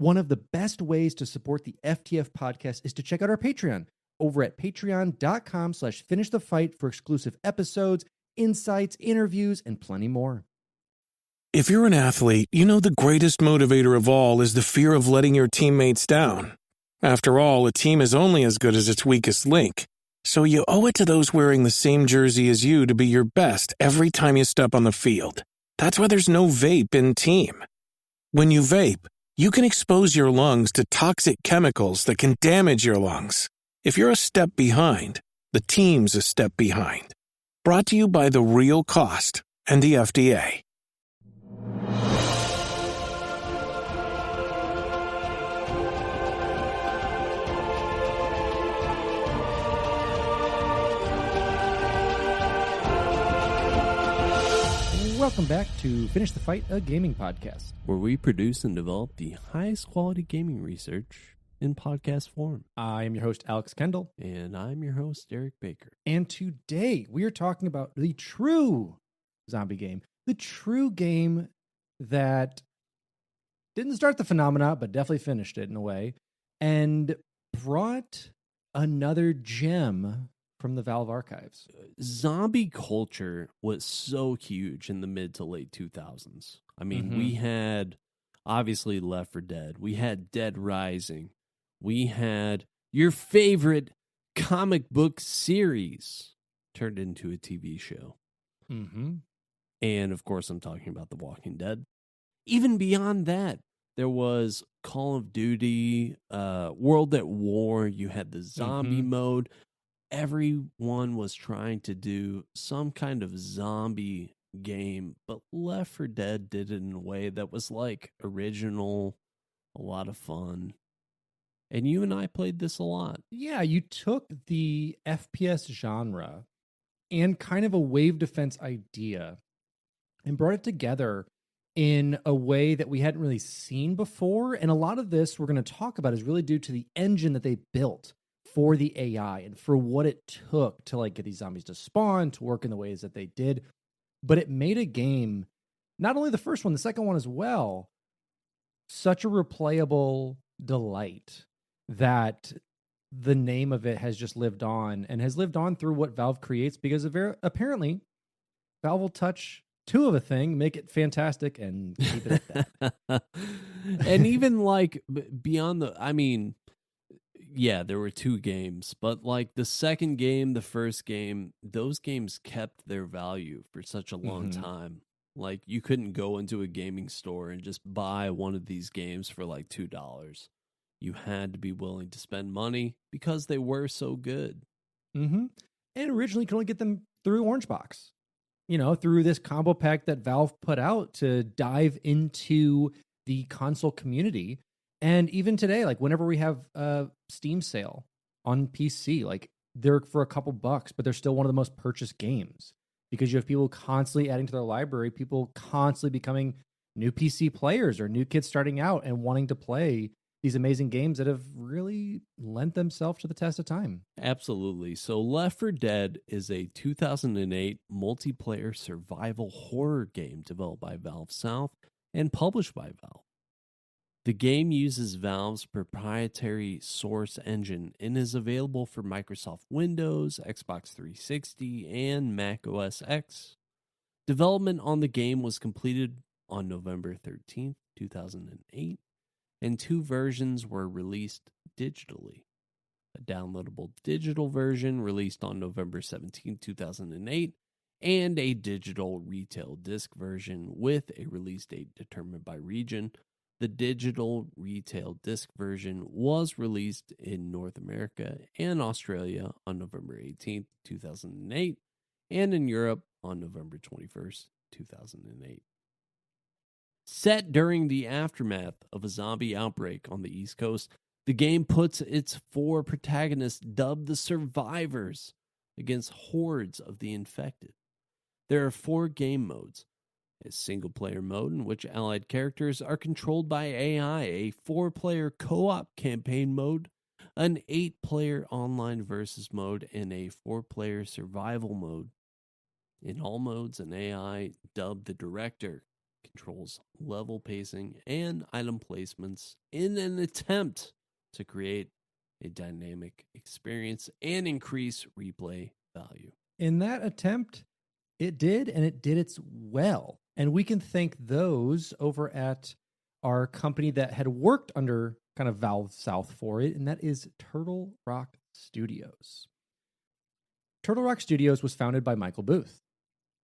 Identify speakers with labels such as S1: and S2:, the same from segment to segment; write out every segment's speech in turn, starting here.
S1: One of the best ways to support the FTF podcast is to check out our Patreon over at patreon.com/finishthefight for exclusive episodes, insights, interviews, and plenty more.
S2: If you're an athlete, you know the greatest motivator of all is the fear of letting your teammates down. After all, a team is only as good as its weakest link. So you owe it to those wearing the same jersey as you to be your best every time you step on the field. That's why there's no vape in team. When you vape, you can expose your lungs to toxic chemicals that can damage your lungs. If you're a step behind, the team's a step behind. Brought to you by The Real Cost and the FDA.
S1: Welcome back to Finish the Fight, a gaming podcast,
S3: where we produce and develop the highest quality gaming research in podcast form.
S1: I am your host, Alex Kendall.
S3: And I'm your host, Eric Baker.
S1: And today we are talking about the true zombie game. The true game that didn't start the phenomena, but definitely finished it in a way. And brought another gem from the Valve archives.
S3: Zombie culture was so huge in the mid to late 2000s. I mean, we had obviously Left 4 Dead. We had Dead Rising. We had your favorite comic book series turned into a TV show. And of course, I'm talking about The Walking Dead. Even beyond that, there was Call of Duty, World at War. You had the zombie mode. Everyone was trying to do some kind of zombie game, but Left 4 Dead did it in a way that was like original, a lot of fun. And you and I played this a lot.
S1: Yeah, you took the FPS genre and kind of a wave defense idea and brought it together in a way that we hadn't really seen before. And a lot of this we're going to talk about is really due to the engine that they built for the AI and for what it took to like get these zombies to spawn, to work in the ways that they did. But it made a game, not only the first one, the second one as well, such a replayable delight that the name of it has just lived on and has lived on through what Valve creates, because apparently Valve will touch two of a thing, make it fantastic, and keep it at that.
S3: And even like beyond the, I mean, yeah, there were two games, but like the second game, the first game, those games kept their value for such a long time. Like you couldn't go into a gaming store and just buy one of these games for like $2. You had to be willing to spend money because they were so good.
S1: And originally you could only get them through Orange Box, you know, through this combo pack that Valve put out to dive into the console community. And even today, like whenever we have a Steam sale on PC, like they're for a couple bucks, but they're still one of the most purchased games because you have people constantly adding to their library, people constantly becoming new PC players or new kids starting out and wanting to play these amazing games that have really lent themselves to the test of time.
S3: Absolutely. So Left 4 Dead is a 2008 multiplayer survival horror game developed by Valve South and published by Valve. The game uses Valve's proprietary Source engine and is available for Microsoft Windows, Xbox 360, and Mac OS X. Development on the game was completed on November 13th, 2008, and two versions were released digitally. A downloadable digital version released on November 17th, 2008, and a digital retail disc version with a release date determined by region. The digital retail disc version was released in North America and Australia on November 18th, 2008, and in Europe on November 21st, 2008. Set during the aftermath of a zombie outbreak on the East Coast, the game puts its four protagonists, dubbed the Survivors, against hordes of the infected. There are four game modes. A single-player mode in which allied characters are controlled by AI, a 4-player co-op campaign mode, an 8-player online versus mode, and a 4-player survival mode. In all modes, an AI, dubbed the Director, controls level pacing and item placements in an attempt to create a dynamic experience and increase replay value.
S1: In that attempt, it did, and it did it well. And we can thank those over at our company that had worked under kind of Valve South for it, and that is Turtle Rock Studios. Turtle Rock Studios was founded by Michael Booth.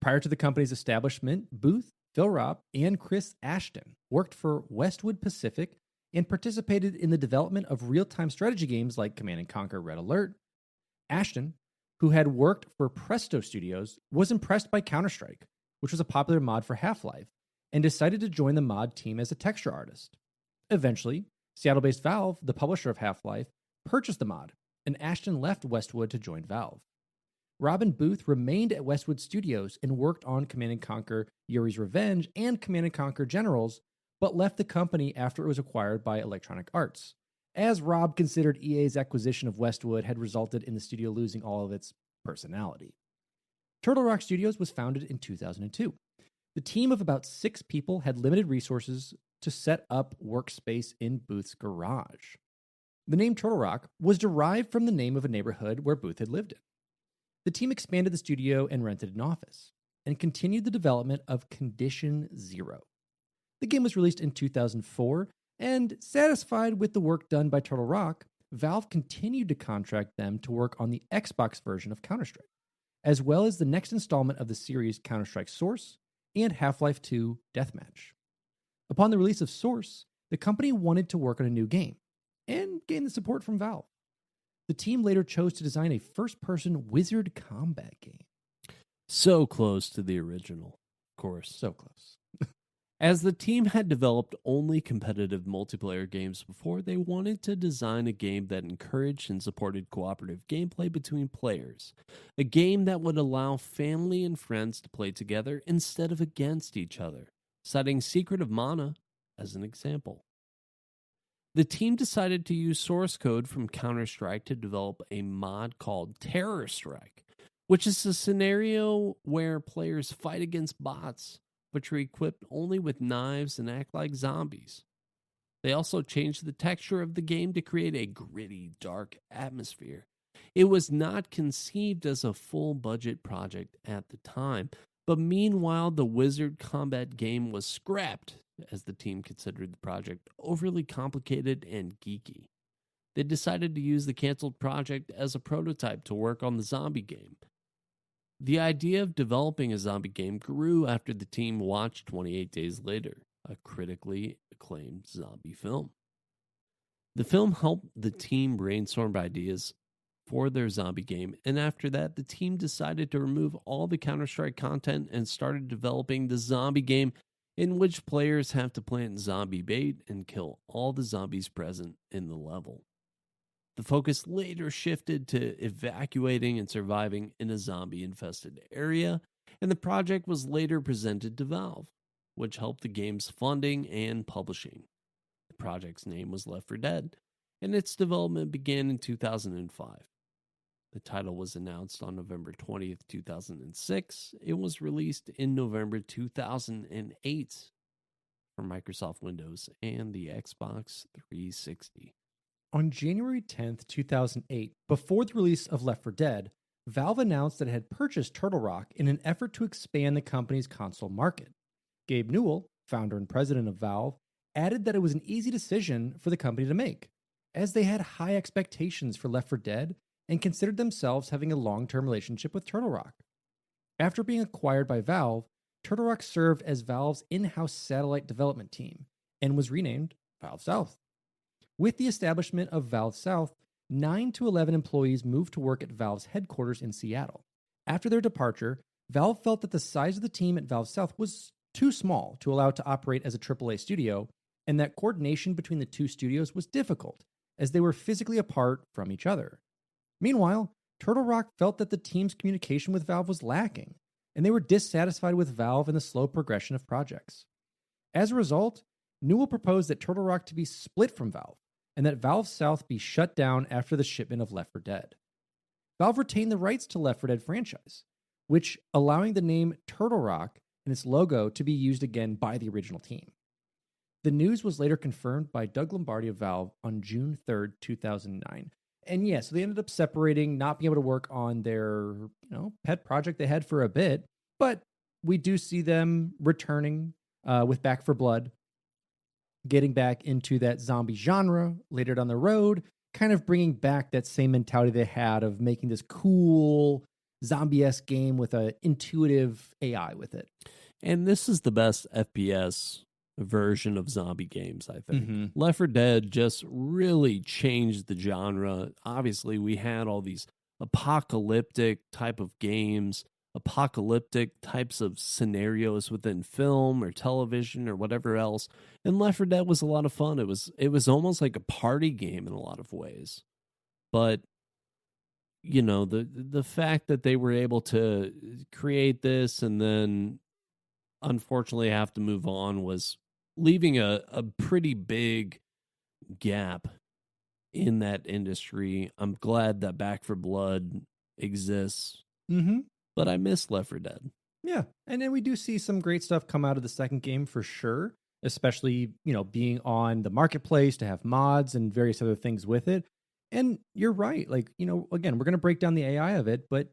S1: Prior to the company's establishment, Booth, Phil Robb, and Chris Ashton worked for Westwood Pacific and participated in the development of real-time strategy games like Command & Conquer Red Alert. Ashton, who had worked for Presto Studios, was impressed by Counter-Strike, which was a popular mod for Half-Life, and decided to join the mod team as a texture artist. Eventually, Seattle-based Valve, the publisher of Half-Life, purchased the mod, and Ashton left Westwood to join Valve. Robb and Booth remained at Westwood Studios and worked on Command & Conquer Yuri's Revenge and Command & Conquer Generals, but left the company after it was acquired by Electronic Arts, as Robb considered EA's acquisition of Westwood had resulted in the studio losing all of its personality. Turtle Rock Studios was founded in 2002. The team of about 6 people had limited resources to set up workspace in Booth's garage. The name Turtle Rock was derived from the name of a neighborhood where Booth had lived in. The team expanded the studio and rented an office, and continued the development of Condition Zero. The game was released in 2004, and satisfied with the work done by Turtle Rock, Valve continued to contract them to work on the Xbox version of Counter-Strike, as well as the next installment of the series Counter-Strike Source and Half-Life 2 Deathmatch. Upon the release of Source, the company wanted to work on a new game, and gain the support from Valve. The team later chose to design a first-person wizard combat game.
S3: So close to the original, of course.
S1: So close.
S3: As the team had developed only competitive multiplayer games before, they wanted to design a game that encouraged and supported cooperative gameplay between players. A game that would allow family and friends to play together instead of against each other, citing Secret of Mana as an example. The team decided to use source code from Counter-Strike to develop a mod called Terror Strike, which is a scenario where players fight against bots, which are equipped only with knives and act like zombies. They also changed the texture of the game to create a gritty, dark atmosphere. It was not conceived as a full-budget project at the time, but meanwhile, the Wizard Combat game was scrapped, as the team considered the project overly complicated and geeky. They decided to use the canceled project as a prototype to work on the zombie game. The idea of developing a zombie game grew after the team watched 28 Days Later, a critically acclaimed zombie film. The film helped the team brainstorm ideas for their zombie game, and after that, the team decided to remove all the Counter-Strike content and started developing the zombie game, in which players have to plant zombie bait and kill all the zombies present in the level. The focus later shifted to evacuating and surviving in a zombie-infested area, and the project was later presented to Valve, which helped the game's funding and publishing. The project's name was Left 4 Dead, and its development began in 2005. The title was announced on November 20th, 2006. It was released in November 2008 for Microsoft Windows and the Xbox 360.
S1: On January 10th, 2008, before the release of Left 4 Dead, Valve announced that it had purchased Turtle Rock in an effort to expand the company's console market. Gabe Newell, founder and president of Valve, added that it was an easy decision for the company to make, as they had high expectations for Left 4 Dead and considered themselves having a long-term relationship with Turtle Rock. After being acquired by Valve, Turtle Rock served as Valve's in-house satellite development team and was renamed Valve South. With the establishment of Valve South, 9 to 11 employees moved to work at Valve's headquarters in Seattle. After their departure, Valve felt that the size of the team at Valve South was too small to allow it to operate as a AAA studio, and that coordination between the two studios was difficult, as they were physically apart from each other. Meanwhile, Turtle Rock felt that the team's communication with Valve was lacking, and they were dissatisfied with Valve and the slow progression of projects. As a result, Newell proposed that Turtle Rock to be split from Valve, and that Valve South be shut down after the shipment of Left 4 Dead. Valve retained the rights to Left 4 Dead franchise, which, allowing the name Turtle Rock and its logo to be used again by the original team. The news was later confirmed by Doug Lombardi of Valve on June 3rd, 2009. And yeah, so they ended up separating, not being able to work on their, pet project they had for a bit, but we do see them returning with Back for Blood, getting back into that zombie genre later down the road, kind of bringing back that same mentality they had of making this cool zombie-esque game with an intuitive AI with it.
S3: And this is the best FPS version of zombie games, I think.
S1: Mm-hmm.
S3: Left 4 Dead just really changed the genre. Obviously, we had all these apocalyptic type of games, apocalyptic types of scenarios within film or television or whatever else. And Left 4 Dead was a lot of fun. It was almost like a party game in a lot of ways. But the fact that they were able to create this and then unfortunately have to move on was leaving a pretty big gap in that industry. I'm glad that Back for Blood exists, but I miss Left 4 Dead.
S1: Yeah, and then we do see some great stuff come out of the second game for sure, especially, being on the marketplace to have mods and various other things with it. And you're right. Like, again, we're going to break down the AI of it, but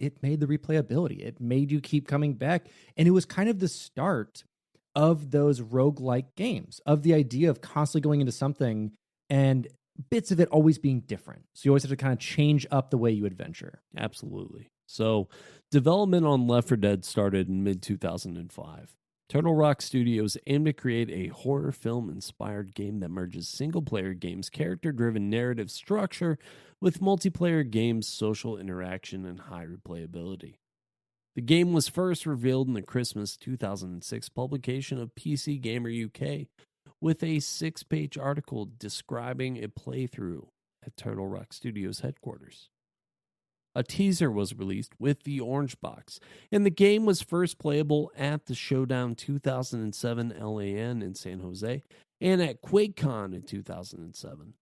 S1: it made the replayability. It made you keep coming back. And it was kind of the start of those roguelike games, of the idea of constantly going into something and bits of it always being different. So you always have to kind of change up the way you adventure.
S3: Absolutely. So development on Left 4 Dead started in mid-2005. Turtle Rock Studios aimed to create a horror film-inspired game that merges single-player games' character-driven narrative structure with multiplayer games' social interaction and high replayability. The game was first revealed in the Christmas 2006 publication of PC Gamer UK with a 6-page article describing a playthrough at Turtle Rock Studios headquarters. A teaser was released with the Orange Box, and the game was first playable at the Showdown 2007 LAN in San Jose and at QuakeCon in 2007.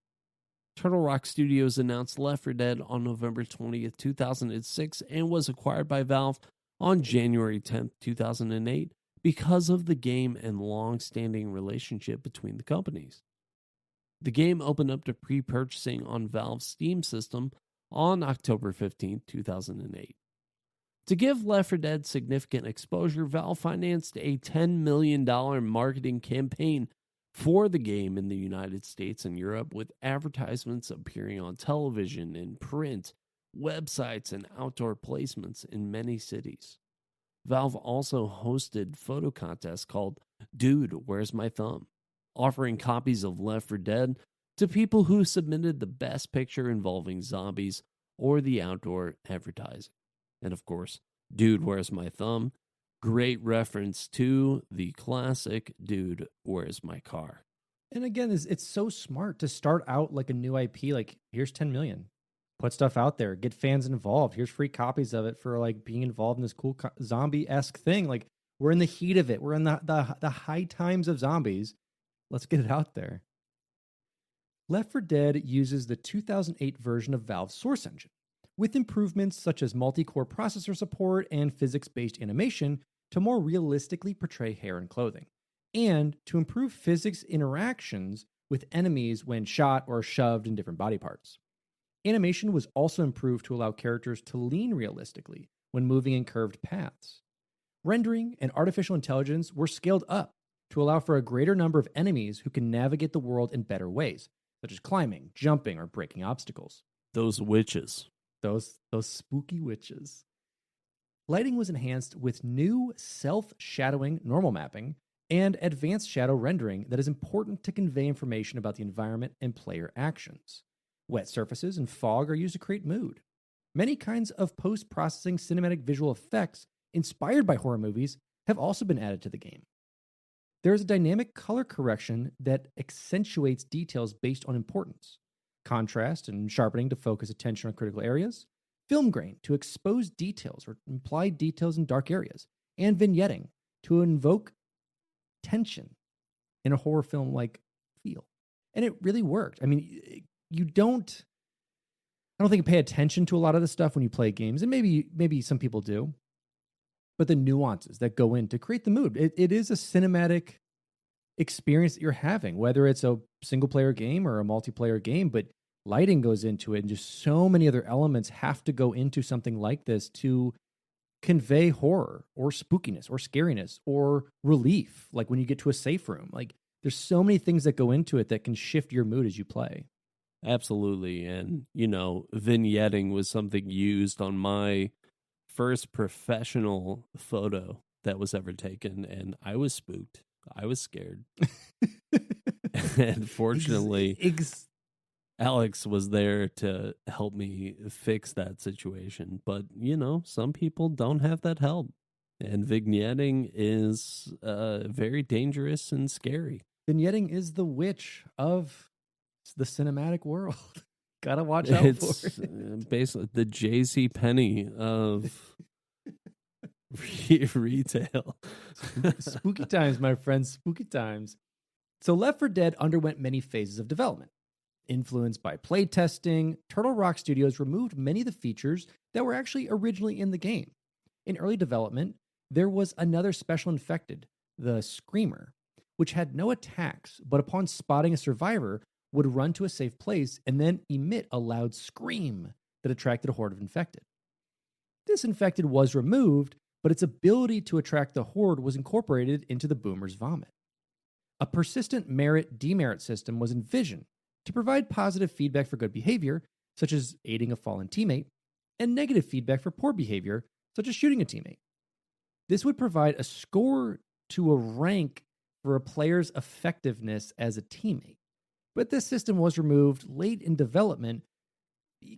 S3: Turtle Rock Studios announced Left 4 Dead on November 20th, 2006 and was acquired by Valve on January 10th, 2008 because of the game and long-standing relationship between the companies. The game opened up to pre-purchasing on Valve's Steam system on October 15, 2008. To give Left 4 Dead significant exposure, Valve financed a $10 million marketing campaign for the game in the United States and Europe, with advertisements appearing on television and print, websites, and outdoor placements in many cities. Valve also hosted photo contests called Dude, Where's My Thumb?, offering copies of Left 4 Dead to people who submitted the best picture involving zombies or the outdoor advertising. And of course, Dude, Where's My Thumb? Great reference to the classic Dude, Where's My Car?
S1: And again, it's so smart to start out like a new IP, like here's 10 million. Put stuff out there, get fans involved. Here's free copies of it for like being involved in this cool zombie-esque thing. Like we're in the heat of it. We're in the high times of zombies. Let's get it out there. Left 4 Dead uses the 2008 version of Valve's Source Engine, with improvements such as multi-core processor support and physics-based animation to more realistically portray hair and clothing, and to improve physics interactions with enemies when shot or shoved in different body parts. Animation was also improved to allow characters to lean realistically when moving in curved paths. Rendering and artificial intelligence were scaled up to allow for a greater number of enemies who can navigate the world in better ways, such as climbing, jumping, or breaking obstacles.
S3: Those witches.
S1: Those spooky witches. Lighting was enhanced with new self-shadowing normal mapping and advanced shadow rendering that is important to convey information about the environment and player actions. Wet surfaces and fog are used to create mood. Many kinds of post-processing cinematic visual effects inspired by horror movies have also been added to the game. There is a dynamic color correction that accentuates details based on importance, contrast and sharpening to focus attention on critical areas, film grain to expose details or implied details in dark areas, and vignetting to invoke tension in a horror film-like feel. And it really worked. I mean, I don't think you pay attention to a lot of this stuff when you play games, and maybe some people do. but the nuances that go in to create the mood. It is a cinematic experience that you're having, whether it's a single player game or a multiplayer game, but lighting goes into it, and just so many other elements have to go into something like this to convey horror or spookiness or scariness or relief, like when you get to a safe room. Like, there's so many things that go into it that can shift your mood as you play.
S3: Absolutely. And, vignetting was something used on my first professional photo that was ever taken, and I was spooked. I was scared. And fortunately, Alex was there to help me fix that situation. But, some people don't have that help. And vignetting is very dangerous and scary.
S1: Vignetting is the witch of the cinematic world. Gotta watch out for it.
S3: Basically the JC Penney of retail.
S1: Spooky times, my friends. Spooky times. So Left 4 Dead underwent many phases of development. Influenced by playtesting, Turtle Rock Studios removed many of the features that were actually originally in the game. In early development, there was another special infected, the Screamer, which had no attacks, but upon spotting a survivor, would run to a safe place and then emit a loud scream that attracted a horde of infected. This infected was removed, but its ability to attract the horde was incorporated into the boomer's vomit. A persistent merit-demerit system was envisioned to provide positive feedback for good behavior, such as aiding a fallen teammate, and negative feedback for poor behavior, such as shooting a teammate. This would provide a score to a rank for a player's effectiveness as a teammate. But this system was removed late in development,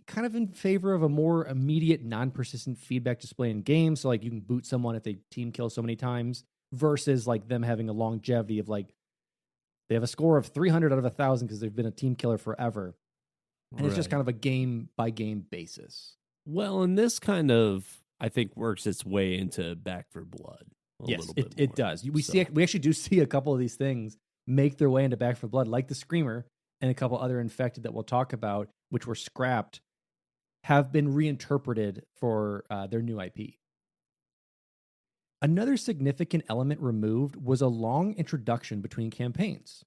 S1: kind of in favor of a more immediate, non-persistent feedback display in games. So, like, you can boot someone if they team kill so many times, versus like them having a longevity of like, they have a score of 300 out of 1,000 because they've been a team killer forever. And It's just kind of a game-by-game basis.
S3: Well, and this kind of, I think, works its way into Back 4 Blood.
S1: Yes, it does. We actually do see a couple of these things make their way into Back 4 Blood, like the Screamer and a couple other infected that we'll talk about, which were scrapped, have been reinterpreted for their new IP. Another significant element removed was a long introduction between campaigns.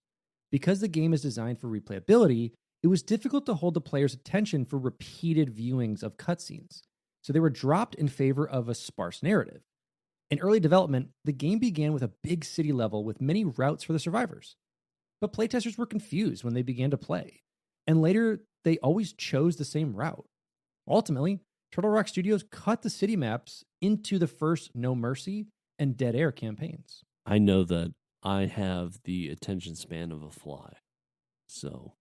S1: Because the game is designed for replayability, it was difficult to hold the player's attention for repeated viewings of cutscenes, so they were dropped in favor of a sparse narrative. In early development, the game began with a big city level with many routes for the survivors. But playtesters were confused when they began to play, and later they always chose the same route. Ultimately, Turtle Rock Studios cut the city maps into the first No Mercy and Dead Air campaigns.
S3: I know that I have the attention span of a fly, so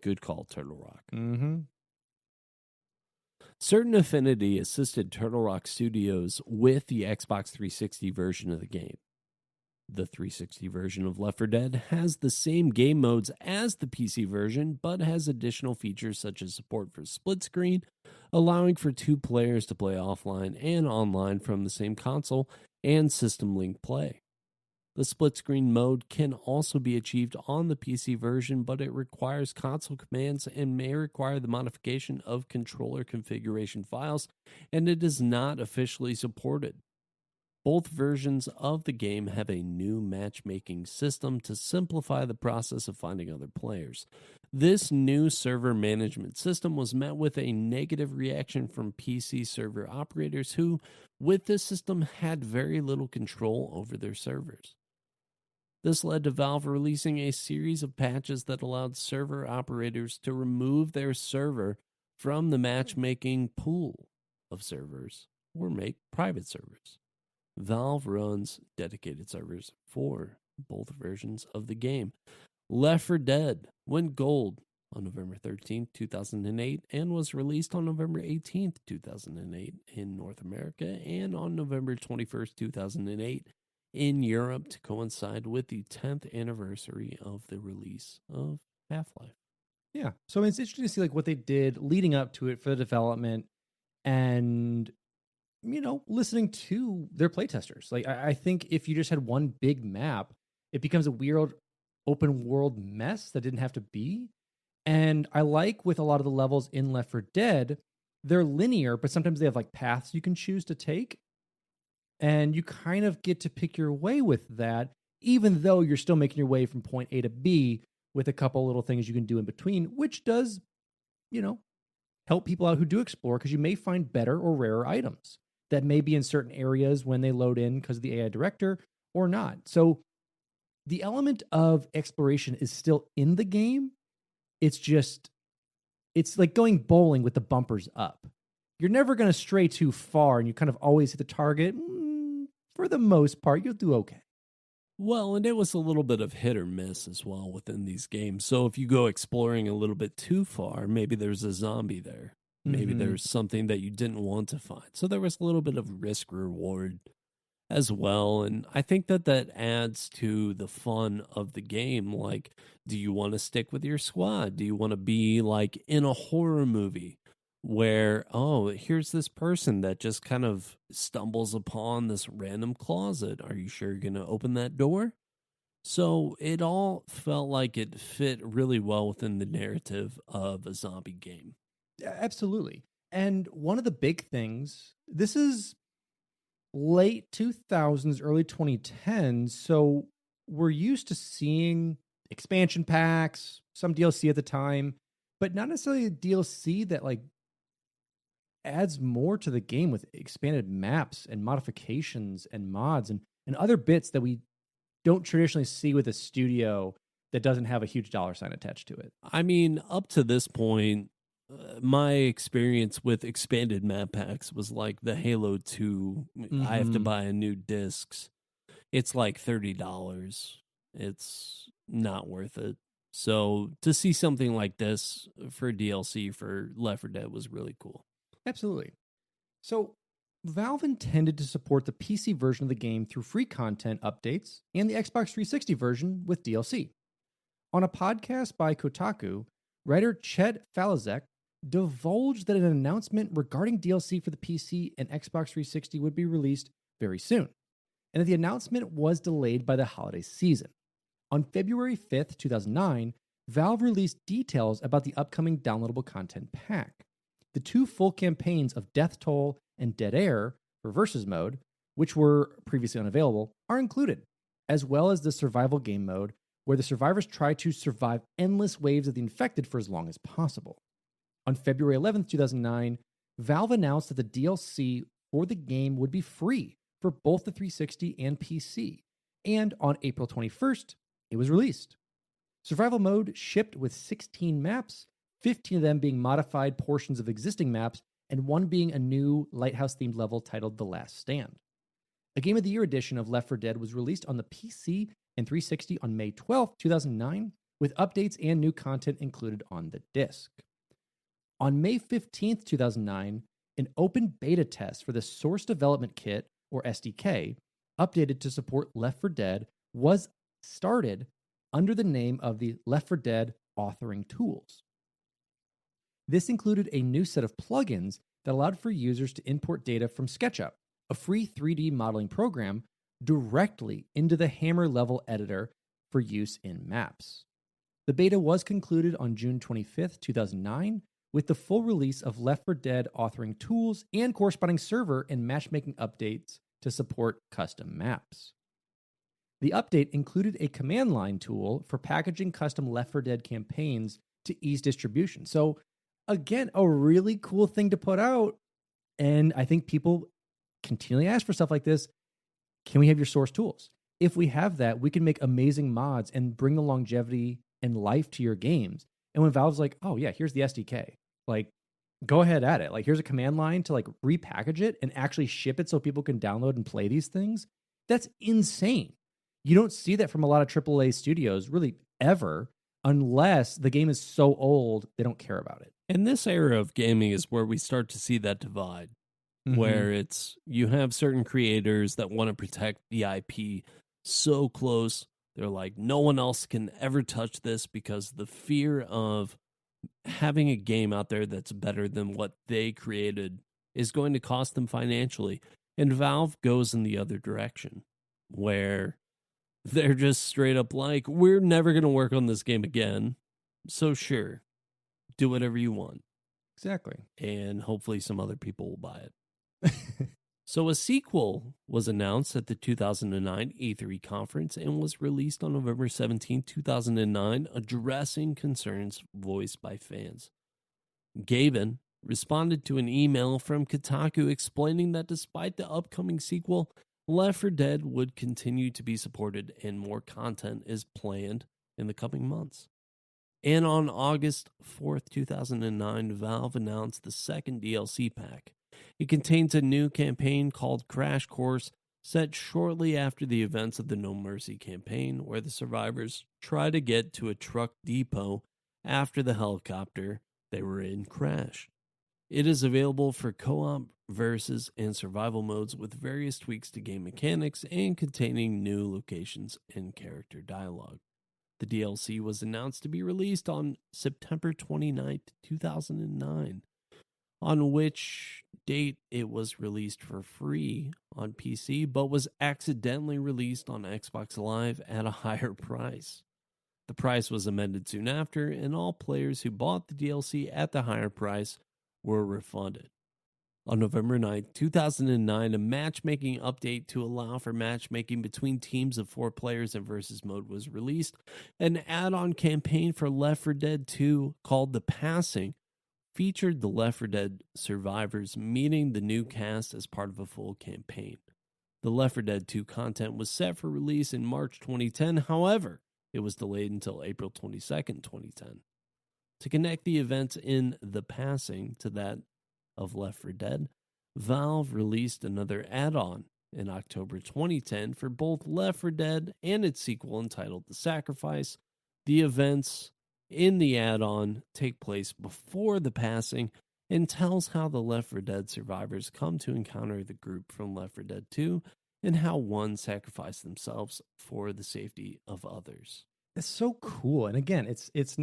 S3: good call, Turtle Rock.
S1: Mm-hmm.
S3: Certain Affinity assisted Turtle Rock Studios with the Xbox 360 version of the game. The 360 version of Left 4 Dead has the same game modes as the PC version, but has additional features such as support for split screen, allowing for two players to play offline and online from the same console, and system link play. The split screen mode can also be achieved on the PC version, but it requires console commands and may require the modification of controller configuration files, and it is not officially supported. Both versions of the game have a new matchmaking system to simplify the process of finding other players. This new server management system was met with a negative reaction from PC server operators who, with this system, had very little control over their servers. This led to Valve releasing a series of patches that allowed server operators to remove their server from the matchmaking pool of servers or make private servers. Valve runs dedicated servers for both versions of the game. Left 4 Dead went gold on November 13th, 2008, and was released on November 18th, 2008 in North America, and on November 21st, 2008 in Europe to coincide with the 10th anniversary of the release of Half-Life.
S1: Yeah, so it's interesting to see like what they did leading up to it for the development, and listening to their playtesters. Like, I think if you just had one big map, it becomes a weird open world mess that didn't have to be. And I like with a lot of the levels in Left 4 Dead, they're linear, but sometimes they have like paths you can choose to take. And you kind of get to pick your way with that, even though you're still making your way from point A to B with a couple little things you can do in between, which does, you know, help people out who do explore because you may find better or rarer items that may be in certain areas when they load in because of the AI director or not. So the element of exploration is still in the game. It's just, it's like going bowling with the bumpers up. You're never going to stray too far and you kind of always hit the target. For the most part, you'll do okay.
S3: Well, and it was a little bit of hit or miss as well within these games. So if you go exploring a little bit too far, maybe there's a zombie there. Maybe there's something that you didn't want to find. So there was a little bit of risk reward as well. And I think that that adds to the fun of the game. Like, do you want to stick with your squad? Do you want to be like in a horror movie where, oh, here's this person that just kind of stumbles upon this random closet? Are you sure you're going to open that door? So it all felt like it fit really well within the narrative of a zombie game.
S1: Absolutely. And one of the big things, this is late 2000s, early 2010s. So we're used to seeing expansion packs, some DLC at the time, but not necessarily a DLC that like adds more to the game with expanded maps and modifications and mods and other bits that we don't traditionally see with a studio that doesn't have a huge dollar sign attached to it.
S3: I mean, up to this point, my experience with expanded map packs was like the Halo 2. I have to buy a new discs. It's like $30. It's not worth it. So to see something like this for DLC for Left 4 Dead was really cool.
S1: Absolutely. So Valve intended to support the PC version of the game through free content updates and the Xbox 360 version with DLC. On a podcast by Kotaku, writer Chet Falazek divulged that an announcement regarding DLC for the PC and Xbox 360 would be released very soon, and that the announcement was delayed by the holiday season. On February 5th, 2009, Valve released details about the upcoming downloadable content pack. The 2 full campaigns of Death Toll and Dead Air for Versus mode, which were previously unavailable, are included, as well as the survival game mode, where the survivors try to survive endless waves of the infected for as long as possible. On February 11th, 2009, Valve announced that the DLC for the game would be free for both the 360 and PC, and on April 21st, it was released. Survival mode shipped with 16 maps, 15 of them being modified portions of existing maps, and 1 being a new Lighthouse-themed level titled The Last Stand. A Game of the Year edition of Left 4 Dead was released on the PC and 360 on May 12th, 2009, with updates and new content included on the disc. On May 15th, 2009, an open beta test for the Source Development Kit, or SDK, updated to support Left 4 Dead, was started under the name of the Left 4 Dead authoring tools. This included a new set of plugins that allowed for users to import data from SketchUp, a free 3D modeling program, directly into the Hammer level editor for use in maps. The beta was concluded on June 25th, 2009, with the full release of Left 4 Dead authoring tools and corresponding server and matchmaking updates to support custom maps. The update included a command line tool for packaging custom Left 4 Dead campaigns to ease distribution. So, again, a really cool thing to put out. And I think people continually ask for stuff like this. Can we have your source tools? If we have that, we can make amazing mods and bring the longevity and life to your games. And when Valve's like, oh yeah, here's the SDK, like, go ahead at it. Like, here's a command line to like repackage it and actually ship it so people can download and play these things. That's insane. You don't see that from a lot of AAA studios really ever, unless the game is so old they don't care about it.
S3: And this era of gaming is where we start to see that divide, where it's you have certain creators that want to protect the IP so close. They're like, no one else can ever touch this because the fear of having a game out there that's better than what they created is going to cost them financially. And Valve goes in the other direction, where they're just straight up like, we're never going to work on this game again. So sure, do whatever you want.
S1: Exactly.
S3: And hopefully some other people will buy it. So a sequel was announced at the 2009 E3 conference and was released on November 17, 2009, addressing concerns voiced by fans. Gaben responded to an email from Kotaku explaining that despite the upcoming sequel, Left 4 Dead would continue to be supported and more content is planned in the coming months. And on August 4th, 2009, Valve announced the second DLC pack. It contains a new campaign called Crash Course, set shortly after the events of the No Mercy campaign, where the survivors try to get to a truck depot after the helicopter they were in crashed. It is available for co-op, versus, and survival modes with various tweaks to game mechanics and containing new locations and character dialogue. The DLC was announced to be released on September 29th, 2009, on which date it was released for free on PC, but was accidentally released on Xbox Live at a higher price. The price was amended soon after, and all players who bought the DLC at the higher price were refunded. On November 9th, 2009, a matchmaking update to allow for matchmaking between teams of 4 players in versus mode was released. An add-on campaign for Left 4 Dead 2 called The Passing featured the Left 4 Dead survivors meeting the new cast as part of a full campaign. The Left 4 Dead 2 content was set for release in March 2010, however, it was delayed until April 22nd, 2010. To connect the events in The Passing to that of Left 4 Dead, Valve released another add-on in October 2010 for both Left 4 Dead and its sequel entitled The Sacrifice. The events in the add-on take place before The Passing and tells how the Left 4 Dead survivors come to encounter the group from Left 4 Dead 2 and how one sacrificed themselves for the safety of others.
S1: It's so cool. And again, it's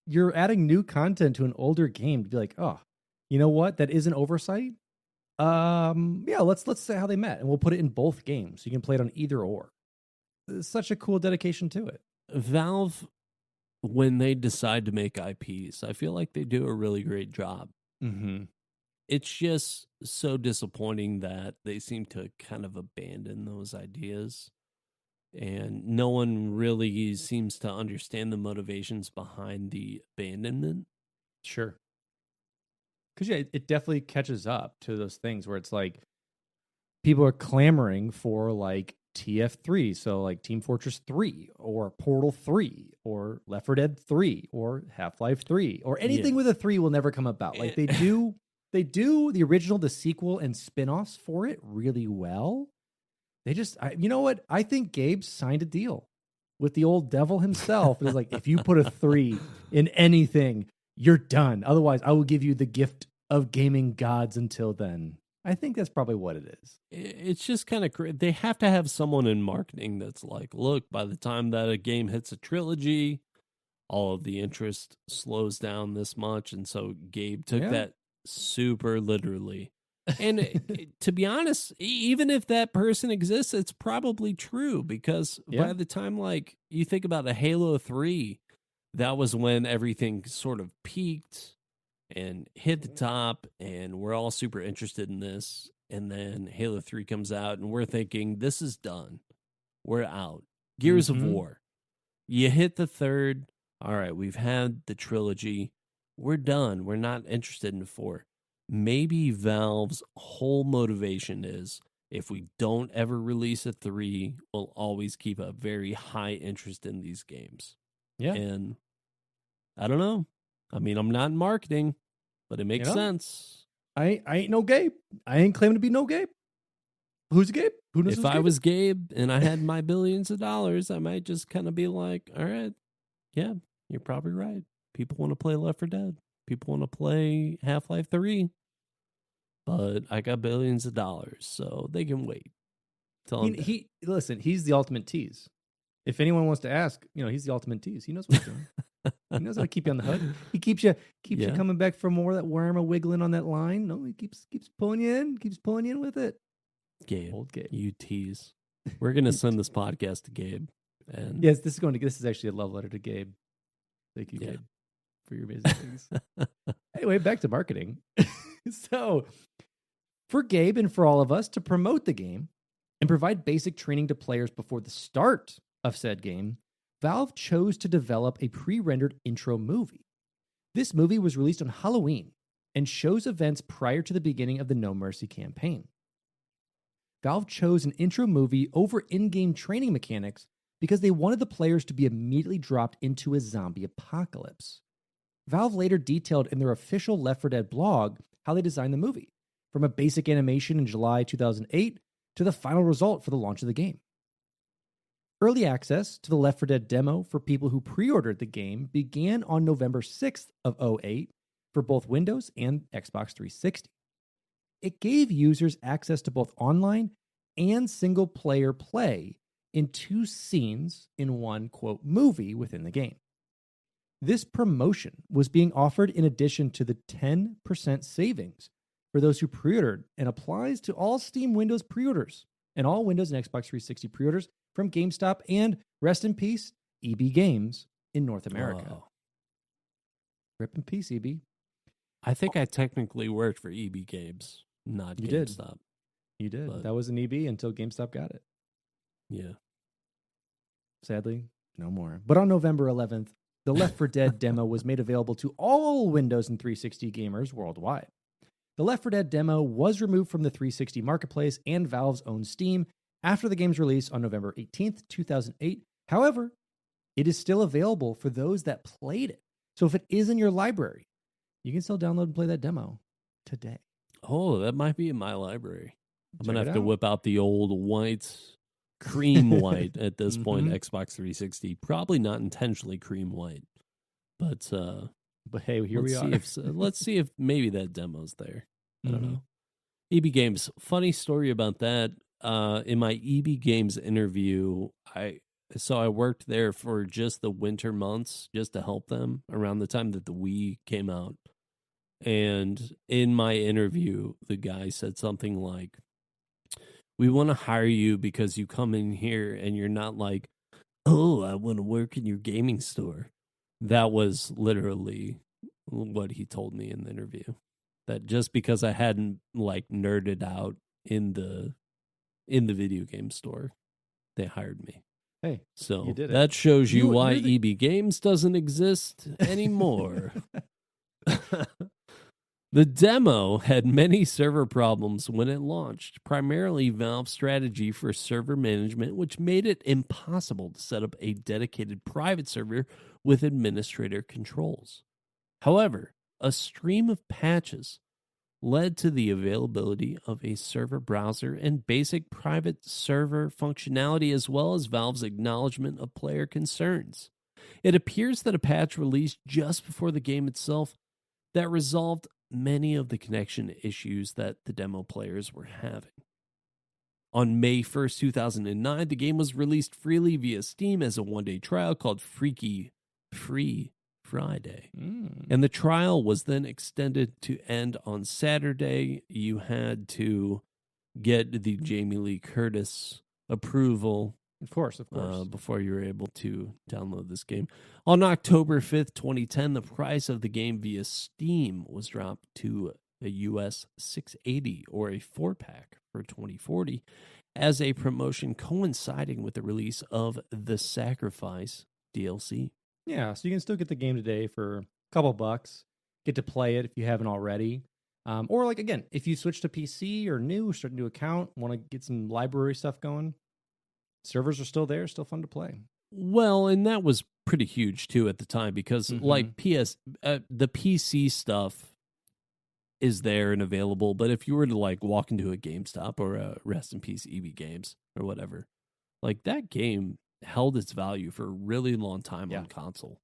S1: you're adding new content to an older game to be like, oh, you know what? That is an oversight. Yeah, let's say how they met, and we'll put it in both games. You can play it on either or. It's such a cool dedication to it.
S3: Valve, when they decide to make IPs, I feel like they do a really great job.
S1: Mm-hmm.
S3: It's just so disappointing that they seem to kind of abandon those ideas. And no one really seems to understand the motivations behind the abandonment.
S1: Sure. Because, yeah, it definitely catches up to those things where it's like people are clamoring for like TF3, so like Team Fortress 3 or Portal 3 or Left 4 Dead 3 or Half-Life 3 or anything with a 3 will never come about. Like they do the original, the sequel, and spin-offs for it really well. They just, you know what? I think Gabe signed a deal with the old devil himself. It's like, if you put a 3 in anything, you're done. Otherwise, I will give you the gift of gaming gods until then. I think that's probably what it is.
S3: It's just kind of crazy. They have to have someone in marketing that's like, look, by the time that a game hits a trilogy, all of the interest slows down this much. And so Gabe took that super literally. And to be honest, even if that person exists, it's probably true because by the time like you think about a Halo 3, that was when everything sort of peaked and hit the top and we're all super interested in this. And then Halo 3 comes out and we're thinking, this is done. We're out. Gears of War. You hit the third. All right, we've had the trilogy. We're done. We're not interested in 4. Maybe Valve's whole motivation is if we don't ever release a 3, we'll always keep a very high interest in these games.
S1: Yeah.
S3: And I don't know. I mean, I'm not in marketing, but it makes sense.
S1: I ain't no Gabe. I ain't claiming to be no Gabe. Who's Gabe? Who knows?
S3: If I was Gabe and I had my billions of dollars, I might just kind of be like, all right, yeah, you're probably right. People want to play Left 4 Dead. People want to play Half-Life 3. But I got billions of dollars, so they can wait.
S1: Listen, he's the ultimate tease. If anyone wants to ask, he's the ultimate tease. He knows what he's doing. He knows how to keep you on the hook. He keeps you coming back for more. That worm wiggling on that line. No, he keeps pulling you in with it.
S3: Gabe,
S1: old Gabe,
S3: you tease. We're gonna send this podcast to Gabe. And
S1: yes, this is actually a love letter to Gabe. Thank you, Gabe, for your amazing things. Anyway, back to marketing. So, For Gabe and for all of us to promote the game and provide basic training to players before the start of said game, Valve chose to develop a pre-rendered intro movie. This movie was released on Halloween and shows events prior to the beginning of the No Mercy campaign. Valve chose an intro movie over in-game training mechanics because they wanted the players to be immediately dropped into a zombie apocalypse. Valve later detailed in their official Left 4 Dead blog how they designed the movie, from a basic animation in July 2008 to the final result for the launch of the game. Early access to the Left 4 Dead demo for people who pre-ordered the game began on November 6th of 2008 for both Windows and Xbox 360. It gave users access to both online and single-player play in 2 scenes in one, quote, movie within the game. This promotion was being offered in addition to the 10% savings for those who pre-ordered and applies to all Steam Windows pre-orders and all Windows and Xbox 360 pre-orders from GameStop and, rest in peace, EB Games in North America.
S3: Whoa.
S1: Rip in peace, EB.
S3: I think I technically worked for EB Games, not
S1: You did.
S3: GameStop.
S1: You did.
S3: But-
S1: That was an EB until GameStop got it.
S3: Yeah.
S1: Sadly, no more. But on November 11th, the Left 4 Dead demo was made available to all Windows and 360 gamers worldwide. The Left 4 Dead demo was removed from the 360 marketplace and Valve's own Steam after the game's release on November 18th, 2008. However, it is still available for those that played it. So if it is in your library, you can still download and play that demo today.
S3: Oh, that might be in my library. I'm going
S1: Check
S3: to
S1: it
S3: have to
S1: out.
S3: whip out the old white, cream white at this point,
S1: Mhm.
S3: Xbox 360. Probably not intentionally cream white. But
S1: But hey, here we
S3: let's
S1: are.
S3: see if let's see if maybe that demo's there. I don't
S1: Mhm.
S3: know. EB Games, funny story about that. In my EB Games interview, I worked there for just the winter months, just to help them around the time that the Wii came out. And in my interview, the guy said something like, "We want to hire you because you come in here and you're not like, oh, I want to work in your gaming store." That was literally what he told me in the interview. That just because I hadn't like nerded out in the video game store, they hired me.
S1: Hey,
S3: So
S1: you did it.
S3: that shows you
S1: You're
S3: why
S1: the-
S3: EB Games doesn't exist anymore. The demo had many server problems when it launched, primarily Valve's strategy for server management, which made it impossible to set up a dedicated private server with administrator controls. However, a stream of patches led to the availability of a server browser and basic private server functionality, as well as Valve's acknowledgement of player concerns. It appears that a patch released just before the game itself that resolved many of the connection issues that the demo players were having. On May 1st, 2009, the game was released freely via Steam as a one-day trial called Freaky Free Friday. And the trial was then extended to end on Saturday. You had to get the Jamie Lee Curtis approval
S1: Of course.
S3: before you were able to download this game. On October 5th, 2010, the price of the game via Steam was dropped to a US $680 or a 4-pack for $20.40 as a promotion coinciding with the release of The Sacrifice DLC.
S1: Yeah, so you can still get the game today for a couple bucks. Get to play it if you haven't already. Or like, again, if you switch to PC or start a new account, want to get some library stuff going, servers are still there, still fun to play.
S3: Well, and that was pretty huge too at the time because like the PC stuff is there and available, but if you were to like walk into a GameStop or a Rest in Peace EB Games or whatever, like that game held its value for a really long time on console.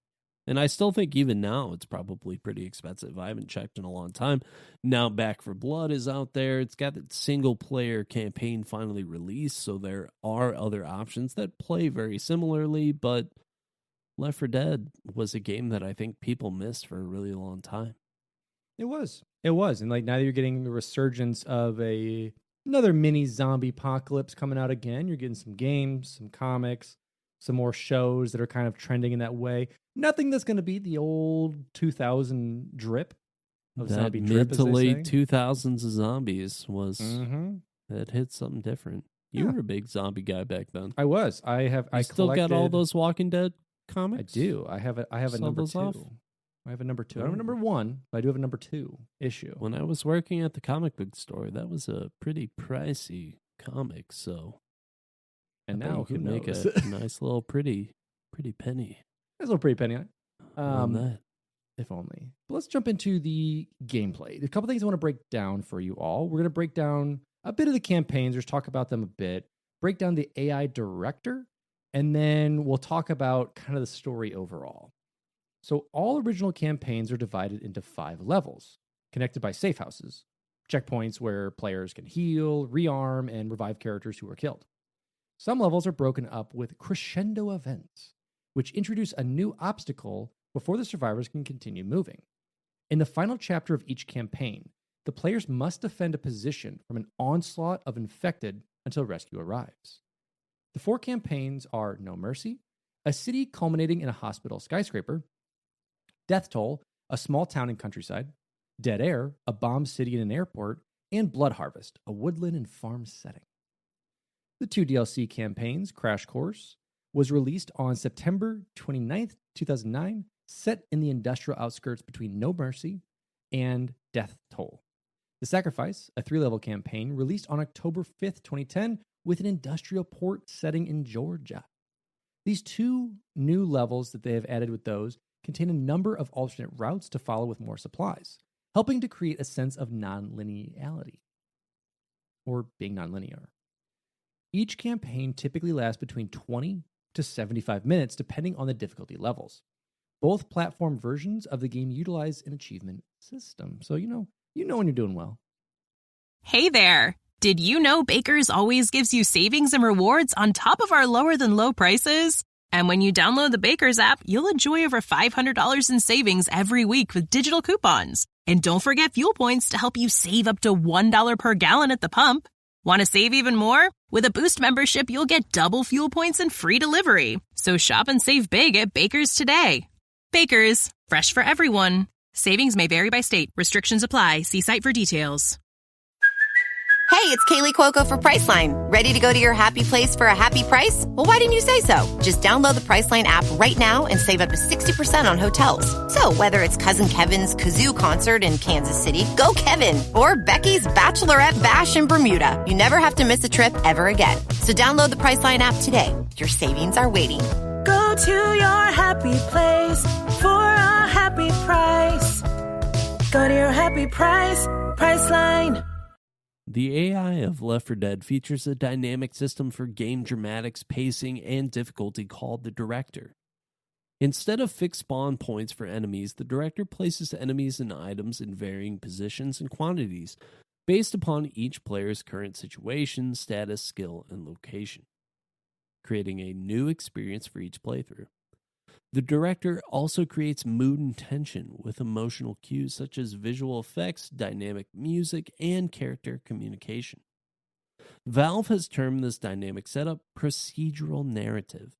S3: And I still think even now it's probably pretty expensive. I haven't checked in a long time. Now Back for Blood is out there. It's got that single player campaign finally released, so there are other options that play very similarly, but Left 4 Dead was a game that I think people missed for a really long time.
S1: It was. And like now you're getting the resurgence of another mini zombie apocalypse coming out again. You're getting some games, some comics, some more shows that are kind of trending in that way. Nothing that's going to be the old 2000 drip, of
S3: that
S1: zombie
S3: mid
S1: drip,
S3: to
S1: as they
S3: late
S1: say.
S3: 2000s of zombies was
S1: Mm-hmm.
S3: it hit something different. You
S1: Yeah.
S3: were a big zombie guy back then.
S1: I was. I
S3: still got all
S1: collected-
S3: those Walking Dead comics?
S1: I do. I have a
S3: Sell
S1: number
S3: those
S1: 2.
S3: off?
S1: I have a number 2. I don't have a
S3: Oh.
S1: number 1, but I do have a number 2 issue.
S3: When I was working at the comic book store, that was a pretty pricey comic, so
S1: And
S3: I bet
S1: now
S3: you could
S1: who
S3: make
S1: knows?
S3: a nice little pretty penny
S1: There's a little pretty penny on it.
S3: on that.
S1: If only. But let's jump into the gameplay. A couple things I want to break down for you all. We're going to break down a bit of the campaigns, just talk about them a bit, break down the AI director, and then we'll talk about kind of the story overall. So all original campaigns are divided into 5 levels, connected by safe houses, checkpoints where players can heal, rearm, and revive characters who are killed. Some levels are broken up with crescendo events, which introduce a new obstacle before the survivors can continue moving. In the final chapter of each campaign, the players must defend a position from an onslaught of infected until rescue arrives. The 4 campaigns are No Mercy, a city culminating in a hospital skyscraper, Death Toll, a small town and countryside, Dead Air, a bombed city and an airport, and Blood Harvest, a woodland and farm setting. The 2 DLC campaigns, Crash Course, was released on September 29th, 2009, set in the industrial outskirts between No Mercy and Death Toll. The Sacrifice, a 3-level campaign, released on October 5th, 2010, with an industrial port setting in Georgia. These 2 new levels that they have added with those contain a number of alternate routes to follow with more supplies, helping to create a sense of non-linearity, or being non-linear. Each campaign typically lasts between 20 to 75 minutes, depending on the difficulty levels. Both platform versions of the game utilize an achievement system, so you know when you're doing well.
S4: Hey there! Did you know Baker's always gives you savings and rewards on top of our lower-than-low prices? And when you download the Baker's app, you'll enjoy over $500 in savings every week with digital coupons. And don't forget fuel points to help you save up to $1 per gallon at the pump. Want to save even more? With a Boost membership, you'll get double fuel points and free delivery. So shop and save big at Baker's today. Baker's, fresh for everyone. Savings may vary by state. Restrictions apply. See site for details.
S5: Hey, it's Kaylee Cuoco for Priceline. Ready to go to your happy place for a happy price? Well, why didn't you say so? Just download the Priceline app right now and save up to 60% on hotels. So whether it's Cousin Kevin's Kazoo Concert in Kansas City, go Kevin, or Becky's Bachelorette Bash in Bermuda, you never have to miss a trip ever again. So download the Priceline app today. Your savings are waiting.
S6: Go to your happy place for a happy price. Go to your happy price, Priceline.
S3: The AI of Left 4 Dead features a dynamic system for game dramatics, pacing, and difficulty called the Director. Instead of fixed spawn points for enemies, the Director places enemies and items in varying positions and quantities based upon each player's current situation, status, skill, and location, creating a new experience for each playthrough. The Director also creates mood and tension with emotional cues such as visual effects, dynamic music, and character communication. Valve has termed this dynamic setup procedural narrative.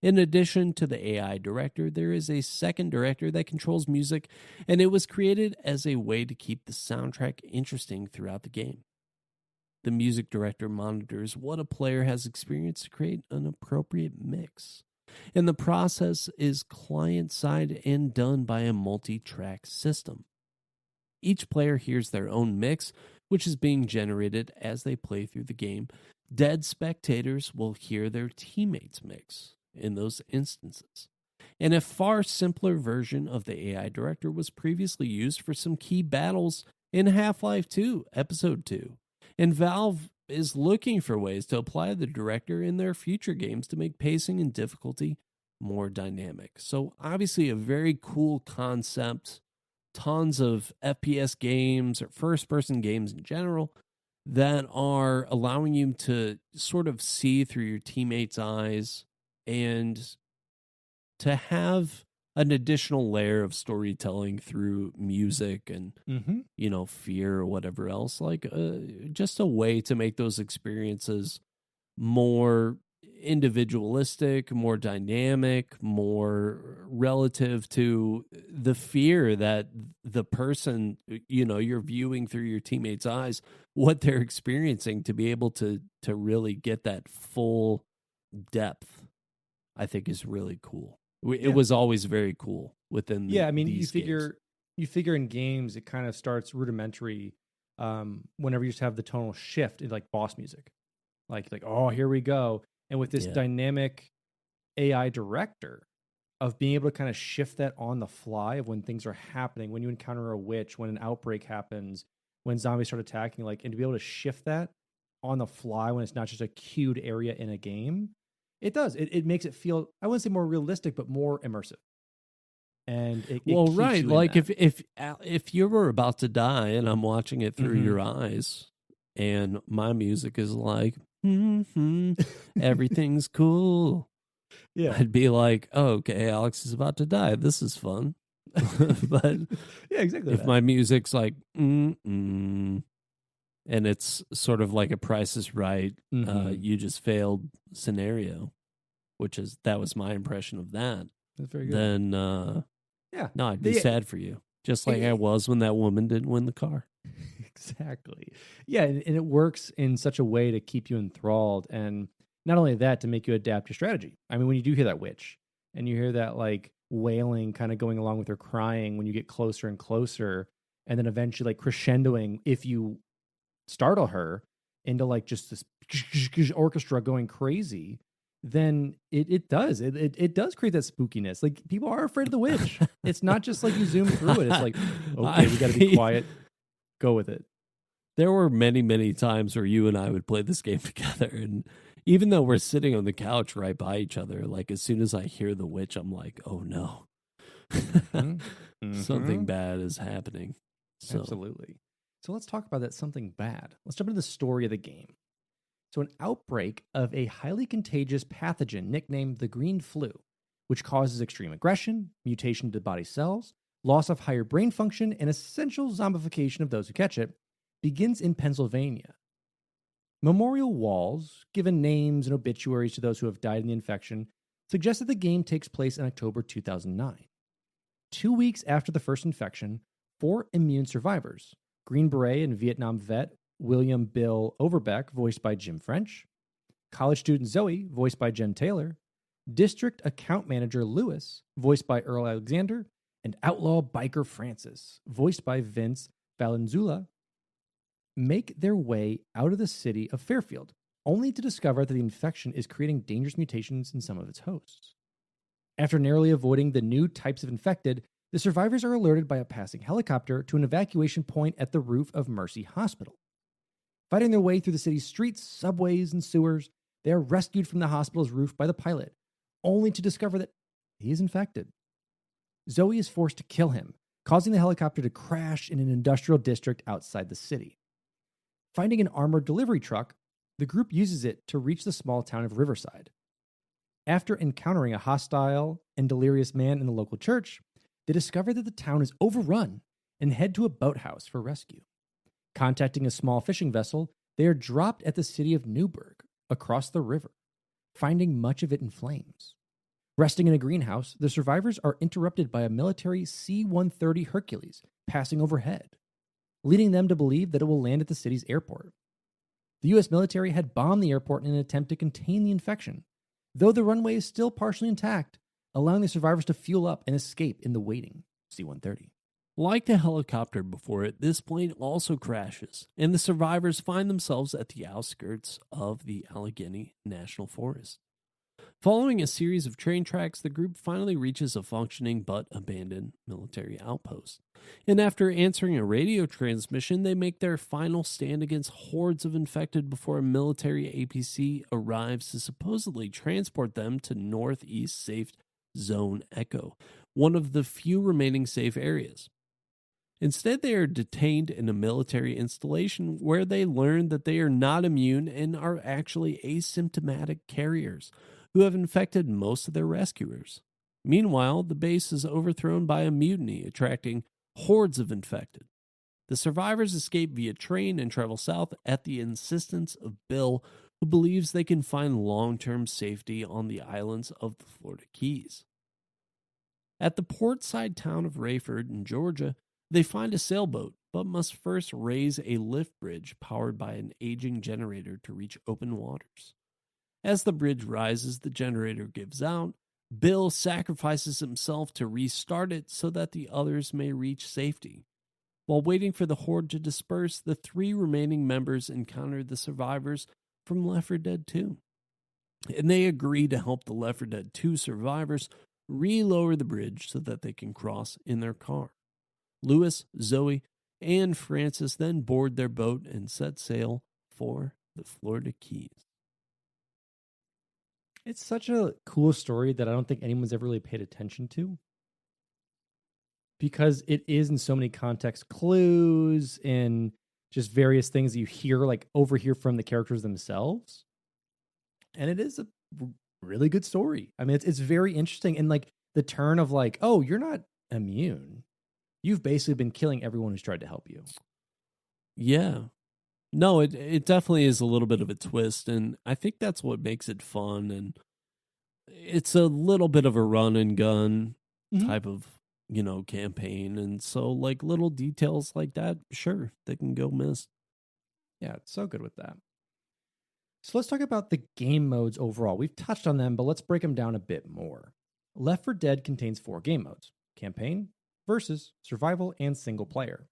S3: In addition to the AI Director, there is a second Director that controls music, and it was created as a way to keep the soundtrack interesting throughout the game. The Music Director monitors what a player has experienced to create an appropriate mix. And the process is client-side and done by a multi-track system. Each player hears their own mix, which is being generated as they play through the game. Dead spectators will hear their teammates' mix in those instances. And a far simpler version of the AI Director was previously used for some key battles in Half-Life 2, Episode 2. And Valve is looking for ways to apply the Director in their future games to make pacing and difficulty more dynamic. So obviously a very cool concept. Tons of FPS games or first-person games in general that are allowing you to sort of see through your teammates' eyes and to have an additional layer of storytelling through music and, fear or whatever else, like just a way to make those experiences more individualistic, more dynamic, more relative to the fear that the person, you're viewing through your teammates' eyes what they're experiencing to be able to really get that full depth, I think is really cool. It was always very cool within
S1: I mean,
S3: these games.
S1: You figure in games it kind of starts rudimentary whenever you just have the tonal shift in like boss music. Like oh, here we go. And with this dynamic AI director of being able to kind of shift that on the fly of when things are happening, when you encounter a witch, when an outbreak happens, when zombies start attacking, like, and to be able to shift that on the fly when it's not just a cued area in a game, it does. It makes it feel, I wouldn't say more realistic, but more immersive. And it keeps
S3: right.
S1: you
S3: Like
S1: in that.
S3: if you were about to die and I'm watching it through your eyes and my music is like, everything's cool.
S1: Yeah.
S3: I'd be like, oh, okay, Alex is about to die. This is fun. But
S1: yeah, exactly.
S3: If my music's like, and it's sort of like a Price is Right, you just failed scenario, that was my impression of that.
S1: That's very good.
S3: Then, no, I'd be sad for you. Just like I was when that woman didn't win the car.
S1: Exactly. Yeah, and it works in such a way to keep you enthralled, and not only that, to make you adapt your strategy. I mean, when you do hear that witch, and you hear that like wailing kind of going along with her crying when you get closer and closer, and then eventually like crescendoing if you startle her into like just this orchestra going crazy, then it does create that spookiness. Like, people are afraid of the witch. It's not just like you zoom through it. It's like, okay, we got to be quiet. Go with it.
S3: There were many, many times where you and I would play this game together, and even though we're sitting on the couch right by each other, like as soon as I hear the witch, I'm like, oh no, something bad is happening. So.
S1: Absolutely. So let's talk about that something bad. Let's jump into the story of the game. So an outbreak of a highly contagious pathogen nicknamed the green flu, which causes extreme aggression, mutation to body cells, loss of higher brain function, and essential zombification of those who catch it, begins in Pennsylvania. Memorial walls, given names and obituaries to those who have died in the infection, suggest that the game takes place in October 2009. 2 weeks after the first infection, 4 immune survivors, Green Beret and Vietnam vet William Bill Overbeck, voiced by Jim French, college student Zoe, voiced by Jen Taylor, district account manager Lewis, voiced by Earl Alexander, and outlaw biker Francis, voiced by Vince Valenzuela, make their way out of the city of Fairfield, only to discover that the infection is creating dangerous mutations in some of its hosts. After narrowly avoiding the new types of infected, the survivors are alerted by a passing helicopter to an evacuation point at the roof of Mercy Hospital. Fighting their way through the city's streets, subways, and sewers, they are rescued from the hospital's roof by the pilot, only to discover that he is infected. Zoe is forced to kill him, causing the helicopter to crash in an industrial district outside the city. Finding an armored delivery truck, the group uses it to reach the small town of Riverside. After encountering a hostile and delirious man in the local church, they discover that the town is overrun and head to a boathouse for rescue. Contacting a small fishing vessel, they are dropped at the city of Newburgh, across the river, finding much of it in flames. Resting in a greenhouse, the survivors are interrupted by a military C-130 Hercules passing overhead, leading them to believe that it will land at the city's airport. The U.S. military had bombed the airport in an attempt to contain the infection, though the runway is still partially intact, allowing the survivors to fuel up and escape in the waiting C-130.
S3: Like the helicopter before it, this plane also crashes, and the survivors find themselves at the outskirts of the Allegheny National Forest. Following a series of train tracks, the group finally reaches a functioning but abandoned military outpost. And after answering a radio transmission, they make their final stand against hordes of infected before a military APC arrives to supposedly transport them to Northeast Safe Zone Echo, one of the few remaining safe areas. Instead, they are detained in a military installation where they learn that they are not immune and are actually asymptomatic carriers who have infected most of their rescuers. Meanwhile, the base is overthrown by a mutiny, attracting hordes of infected. The survivors escape via train and travel south at the insistence of Bill, who believes they can find long-term safety on the islands of the Florida Keys. At the portside town of Rayford in Georgia, They find a sailboat, but must first raise a lift bridge powered by an aging generator to reach open waters. As the bridge rises, the generator gives out. Bill sacrifices himself to restart it so that the others may reach safety. While waiting for the horde to disperse, the 3 remaining members encounter the survivors from Left 4 Dead 2. And they agree to help the Left 4 Dead 2 survivors re-lower the bridge so that they can cross in their car. Lewis, Zoe, and Francis then board their boat and set sail for the Florida Keys.
S1: It's such a cool story that I don't think anyone's ever really paid attention to, because it is in so many contexts, clues and just various things that you overhear from the characters themselves. And it is a really good story. I mean, it's very interesting. And like the turn of like, oh, you're not immune. You've basically been killing everyone who's tried to help you.
S3: Yeah. No, it definitely is a little bit of a twist, and I think that's what makes it fun. And it's a little bit of a run and gun type of, campaign. And so like little details like that, sure, they can go missed.
S1: Yeah, it's so good with that. So let's talk about the game modes overall. We've touched on them, but let's break them down a bit more. Left 4 Dead contains 4 game modes: campaign, versus, survival, and single player.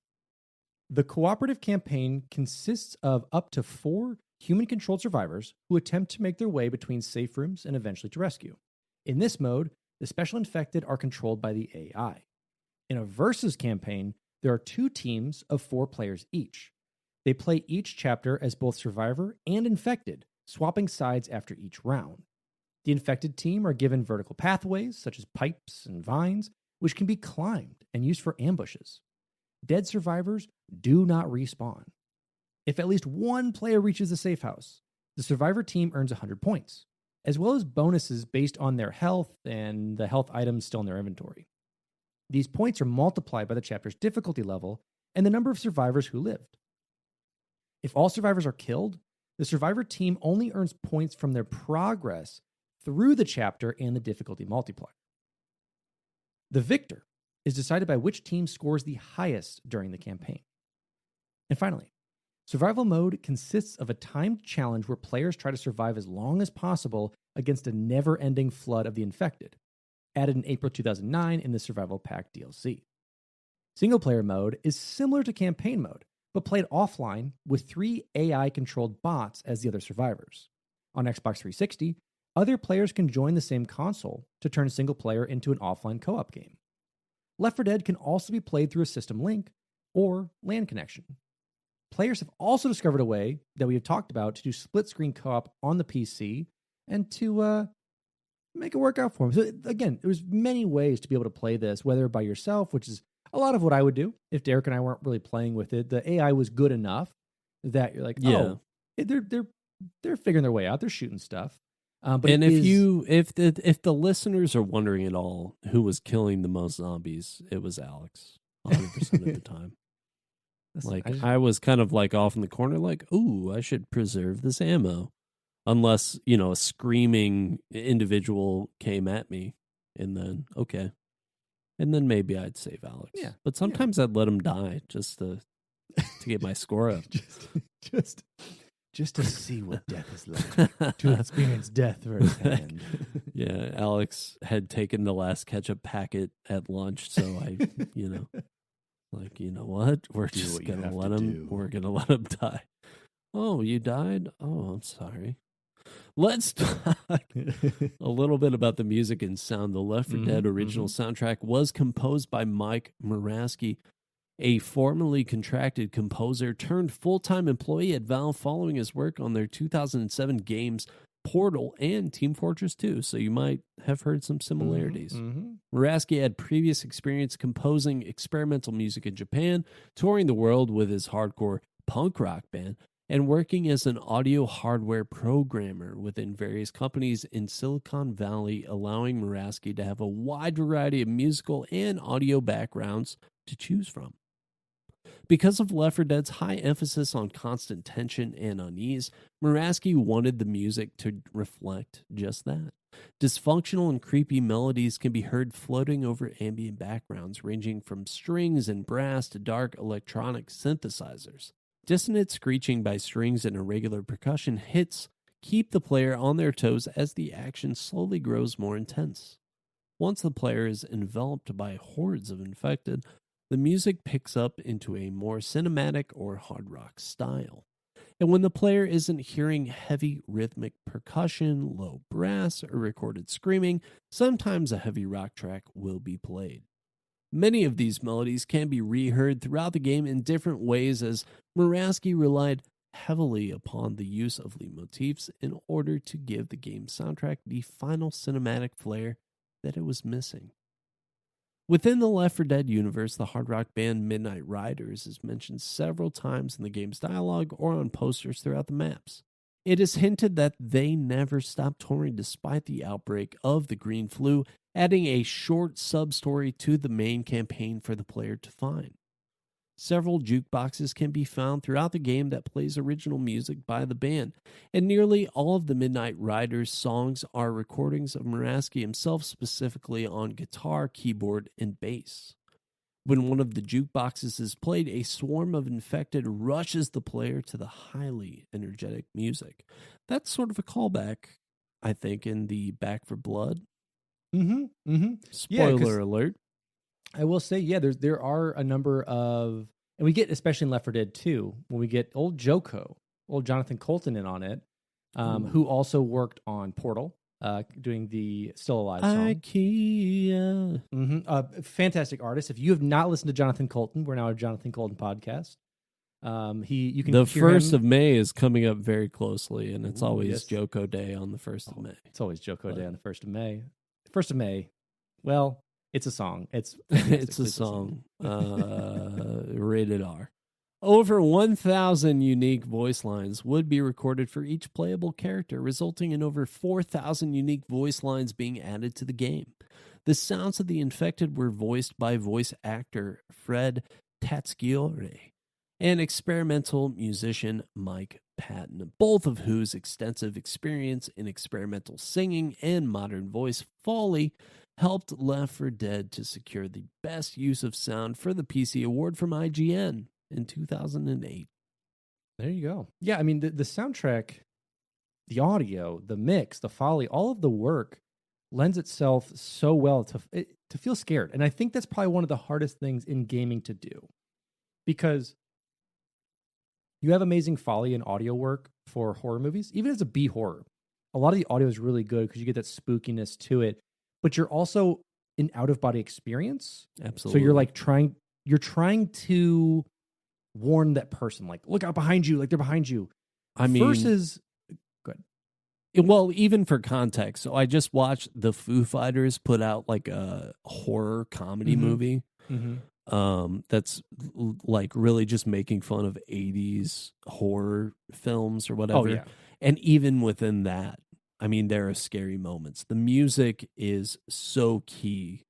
S1: The cooperative campaign consists of up to 4 human-controlled survivors who attempt to make their way between safe rooms and eventually to rescue. In this mode, the special infected are controlled by the AI. In a versus campaign, there are 2 teams of 4 players each. They play each chapter as both survivor and infected, swapping sides after each round. The infected team are given vertical pathways, such as pipes and vines, which can be climbed and used for ambushes. Dead survivors do not respawn. If at least 1 player reaches the safe house, the survivor team earns 100 points, as well as bonuses based on their health and the health items still in their inventory. These points are multiplied by the chapter's difficulty level and the number of survivors who lived. If all survivors are killed, the survivor team only earns points from their progress through the chapter and the difficulty multiplier. The victor is decided by which team scores the highest during the campaign. And finally, survival mode consists of a timed challenge where players try to survive as long as possible against a never-ending flood of the infected, added in April 2009 in the Survival Pack DLC. Single-player mode is similar to campaign mode, but played offline with 3 AI-controlled bots as the other survivors. On Xbox 360, other players can join the same console to turn single-player into an offline co-op game. Left 4 Dead can also be played through a system link or LAN connection. Players have also discovered a way that we have talked about to do split-screen co-op on the PC and to make it work out for them. So again, there's many ways to be able to play this, whether by yourself, which is a lot of what I would do if Derek and I weren't really playing with it. The AI was good enough that you're like, oh, they're figuring their way out. They're shooting stuff. But
S3: and if the listeners are wondering at all who was killing the most zombies, it was Alex 100% of the time. Like I was kind of like off in the corner, like, ooh, I should preserve this ammo, unless a screaming individual came at me, and then and then maybe I'd save Alex.
S1: Yeah,
S3: but sometimes I'd let him die just to get my score up.
S1: Just to see what death is like, to experience death firsthand.
S3: Yeah, Alex had taken the last ketchup packet at lunch, so I, like, you know what? We're just gonna let him. We're gonna let him die. Oh, you died? Oh, I'm sorry. Let's talk a little bit about the music and sound. The Left 4 Dead original soundtrack was composed by Mike Muraski, a formerly contracted composer turned full-time employee at Valve following his work on their 2007 games Portal and Team Fortress 2, so you might have heard some similarities. Muraski had previous experience composing experimental music in Japan, touring the world with his hardcore punk rock band, and working as an audio hardware programmer within various companies in Silicon Valley, allowing Muraski to have a wide variety of musical and audio backgrounds to choose from. Because of Left 4 Dead's high emphasis on constant tension and unease, Muraski wanted the music to reflect just that. Dysfunctional and creepy melodies can be heard floating over ambient backgrounds, ranging from strings and brass to dark electronic synthesizers. Dissonant screeching by strings and irregular percussion hits keep the player on their toes as the action slowly grows more intense. Once the player is enveloped by hordes of infected, the music picks up into a more cinematic or hard rock style. And when the player isn't hearing heavy rhythmic percussion, low brass, or recorded screaming, sometimes a heavy rock track will be played. Many of these melodies can be reheard throughout the game in different ways, as Muraski relied heavily upon the use of leitmotifs in order to give the game's soundtrack the final cinematic flair that it was missing. Within the Left 4 Dead universe, the hard rock band Midnight Riders is mentioned several times in the game's dialogue or on posters throughout the maps. It is hinted that they never stopped touring despite the outbreak of the Green Flu, adding a short sub-story to the main campaign for the player to find. Several jukeboxes can be found throughout the game that plays original music by the band, and nearly all of the Midnight Riders songs are recordings of Muraski himself, specifically on guitar, keyboard, and bass. When one of the jukeboxes is played, a swarm of infected rushes the player to the highly energetic music. That's sort of a callback, I think, in the Back for Blood. Spoiler alert.
S1: I will say, there are a number of, and we get, especially in Left 4 Dead 2, when we get old Jonathan Colton in on it, who also worked on Portal, doing the Still Alive song.
S3: IKEA.
S1: Fantastic artist. If you have not listened to Jonathan Colton, we're now a Jonathan Colton podcast. You can.
S3: The
S1: hear
S3: 1st
S1: him.
S3: of May is coming up very closely, and it's always Joko Day on the 1st of May.
S1: It's always Joko Day on the 1st of May. 1st of May. Well, it's a song. It's
S3: it's a song. Rated R. Over 1,000 unique voice lines would be recorded for each playable character, resulting in over 4,000 unique voice lines being added to the game. The sounds of the infected were voiced by voice actor Fred Tatsgiore and experimental musician Mike Patton, both of whose extensive experience in experimental singing and modern voice foley helped Left 4 Dead to secure the best use of sound for the PC award from IGN in 2008.
S1: There you go. Yeah, I mean, the soundtrack, the audio, the mix, the foley, all of the work lends itself so well to feel scared. And I think that's probably one of the hardest things in gaming to do, because you have amazing foley and audio work for horror movies, even as a B horror. A lot of the audio is really good because you get that spookiness to it, but you're also an out-of-body experience.
S3: Absolutely.
S1: So you're trying to warn that person, like, look out behind you, like they're behind you.
S3: I mean,
S1: versus, good.
S3: Well, even for context, so I just watched the Foo Fighters put out like a horror comedy movie. That's like really just making fun of 80s horror films or whatever.
S1: Oh, yeah.
S3: And even within that, I mean, there are scary moments. The music is so key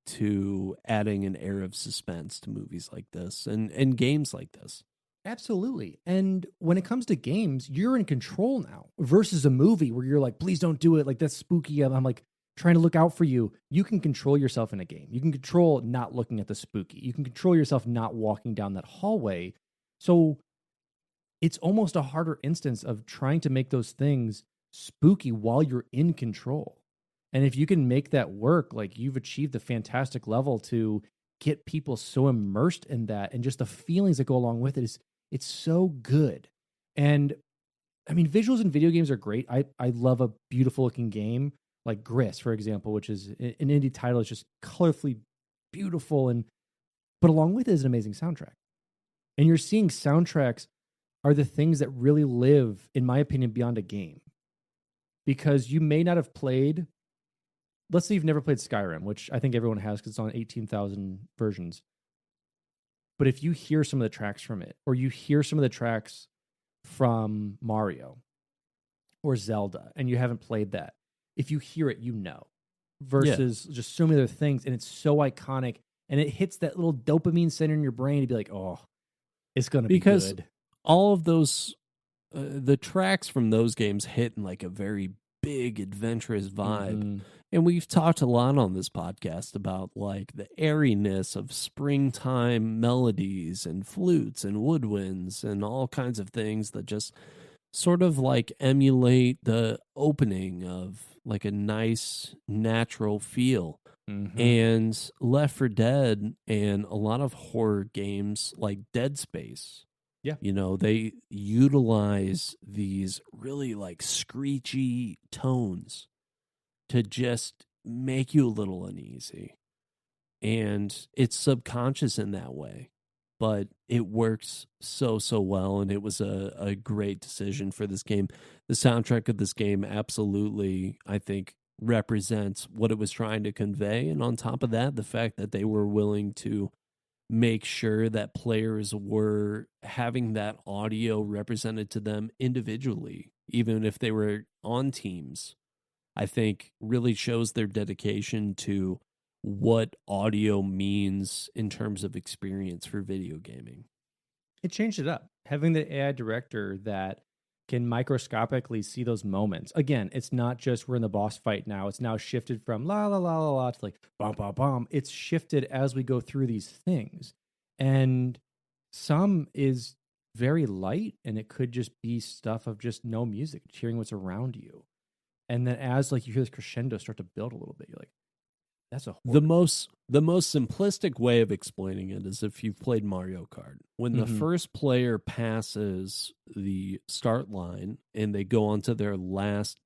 S3: to adding an air of suspense to movies like this and games like this.
S1: Absolutely. And when it comes to games, you're in control now versus a movie where you're like, please don't do it. Like, that's spooky. I'm like trying to look out for you. You can control yourself in a game. You can control not looking at the spooky. You can control yourself not walking down that hallway. So it's almost a harder instance of trying to make those things spooky while you're in control. And if you can make that work, like, you've achieved a fantastic level to get people so immersed in that, and just the feelings that go along with it it's so good. And I mean, visuals in video games are great. I love a beautiful looking game like Gris, for example, which is an indie title. It's just colorfully beautiful, but along with it is an amazing soundtrack. And you're seeing soundtracks are the things that really live, in my opinion, beyond a game. Because you may not have played, let's say you've never played Skyrim, which I think everyone has because it's on 18,000 versions. But if you hear some of the tracks from it, or you hear some of the tracks from Mario or Zelda, and you haven't played that, if you hear it, you know. Versus just so many other things, and it's so iconic, and it hits that little dopamine center in your brain to be like, oh, It's going to be
S3: because
S1: good.
S3: all of those, the tracks from those games hit in like a very big, adventurous vibe.
S1: Mhm.
S3: And we've talked a lot on this podcast about like the airiness of springtime melodies and flutes and woodwinds and all kinds of things that just sort of like emulate the opening of like a nice natural feel.
S1: Mhm.
S3: And Left 4 Dead and a lot of horror games like Dead Space,
S1: Yeah.
S3: you know, they utilize these really like screechy tones to just make you a little uneasy. And it's subconscious in that way, but it works so well. And it was a great decision for this game. The soundtrack of this game absolutely, I think, represents what it was trying to convey. And on top of that, the fact that they were willing to make sure that players were having that audio represented to them individually, even if they were on teams, I think really shows their dedication to what audio means in terms of experience for video gaming.
S1: It changed it up. Having the AI director that can microscopically see those moments. Again, it's not just we're in the boss fight now. It's now shifted from la la la la la to like bom bom bom. It's shifted as we go through these things. And some is very light, and it could just be stuff of just no music, hearing what's around you. And then as like you hear this crescendo start to build a little bit, you're like, that's a
S3: The
S1: horde.
S3: the most simplistic way of explaining it is if you've played Mario Kart. When the
S1: Mhm.
S3: first player passes the start line and they go on to their last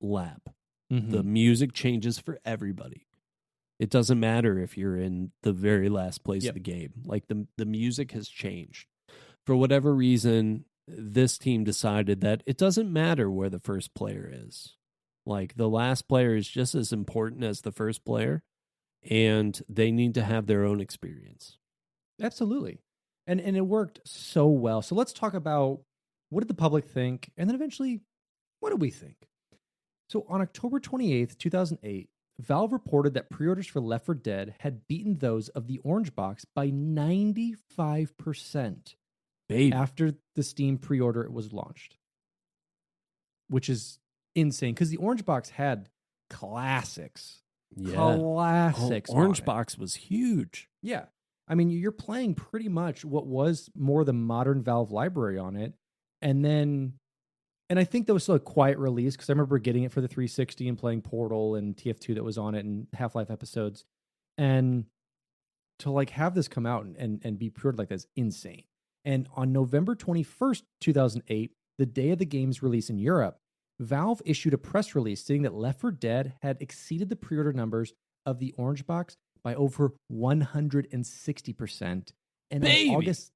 S3: lap, the
S1: Mhm.
S3: music changes for everybody. It doesn't matter if you're in the very last place
S1: Yep.
S3: of the game. Like the music has changed. For whatever reason, this team decided that it doesn't matter where the first player is. Like the last player is just as important as the first player, and they need to have their own experience.
S1: Absolutely. And it worked so well. So let's talk about what did the public think, and then eventually, what do we think? So on October 28th, 2008, Valve reported that pre-orders for Left 4 Dead had beaten those of the Orange Box by 95%
S3: Baby.
S1: after the Steam pre-order was launched, which is insane because the Orange Box had classics.
S3: Yeah.
S1: Classics.
S3: Orange
S1: on it.
S3: Box was huge.
S1: Yeah. I mean, you're playing pretty much what was more the modern Valve library on it. And I think that was still a quiet release because I remember getting it for the 360 and playing Portal and TF2 that was on it and Half-Life episodes. And to like have this come out and be pre-ordered like that is insane. And on November 21st, 2008, the day of the game's release in Europe, Valve issued a press release stating that Left 4 Dead had exceeded the pre-order numbers of the Orange Box by over 160%. And
S3: Baby.
S1: on August,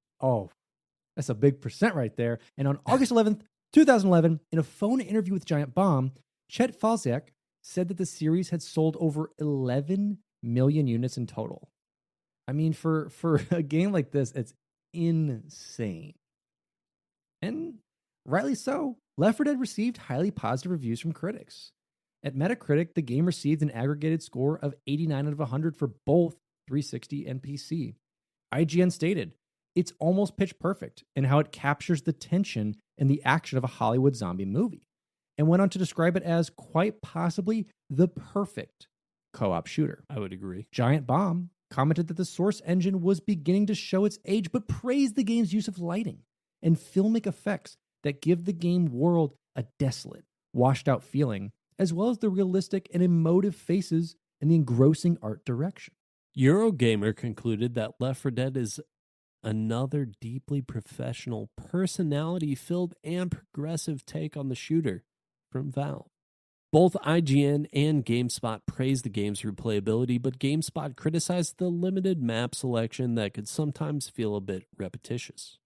S1: that's a big percent right there. And on August 11th, 2011, in a phone interview with Giant Bomb, Chet Falziak said that the series had sold over 11 million units in total. I mean, for a game like this, it's insane. And rightly so. Left 4 Dead received highly positive reviews from critics. At Metacritic, the game received an aggregated score of 89 out of 100 for both 360 and PC. IGN stated, it's almost pitch perfect in how it captures the tension and the action of a Hollywood zombie movie, and went on to describe it as quite possibly the perfect co-op shooter.
S3: I would agree.
S1: Giant Bomb commented that the Source engine was beginning to show its age, but praised the game's use of lighting and filmic effects that give the game world a desolate, washed-out feeling, as well as the realistic and emotive faces and the engrossing art direction.
S3: Eurogamer concluded that Left 4 Dead is another deeply professional, personality-filled, and progressive take on the shooter from Valve. Both IGN and GameSpot praised the game's replayability, but GameSpot criticized the limited map selection that could sometimes feel a bit repetitious.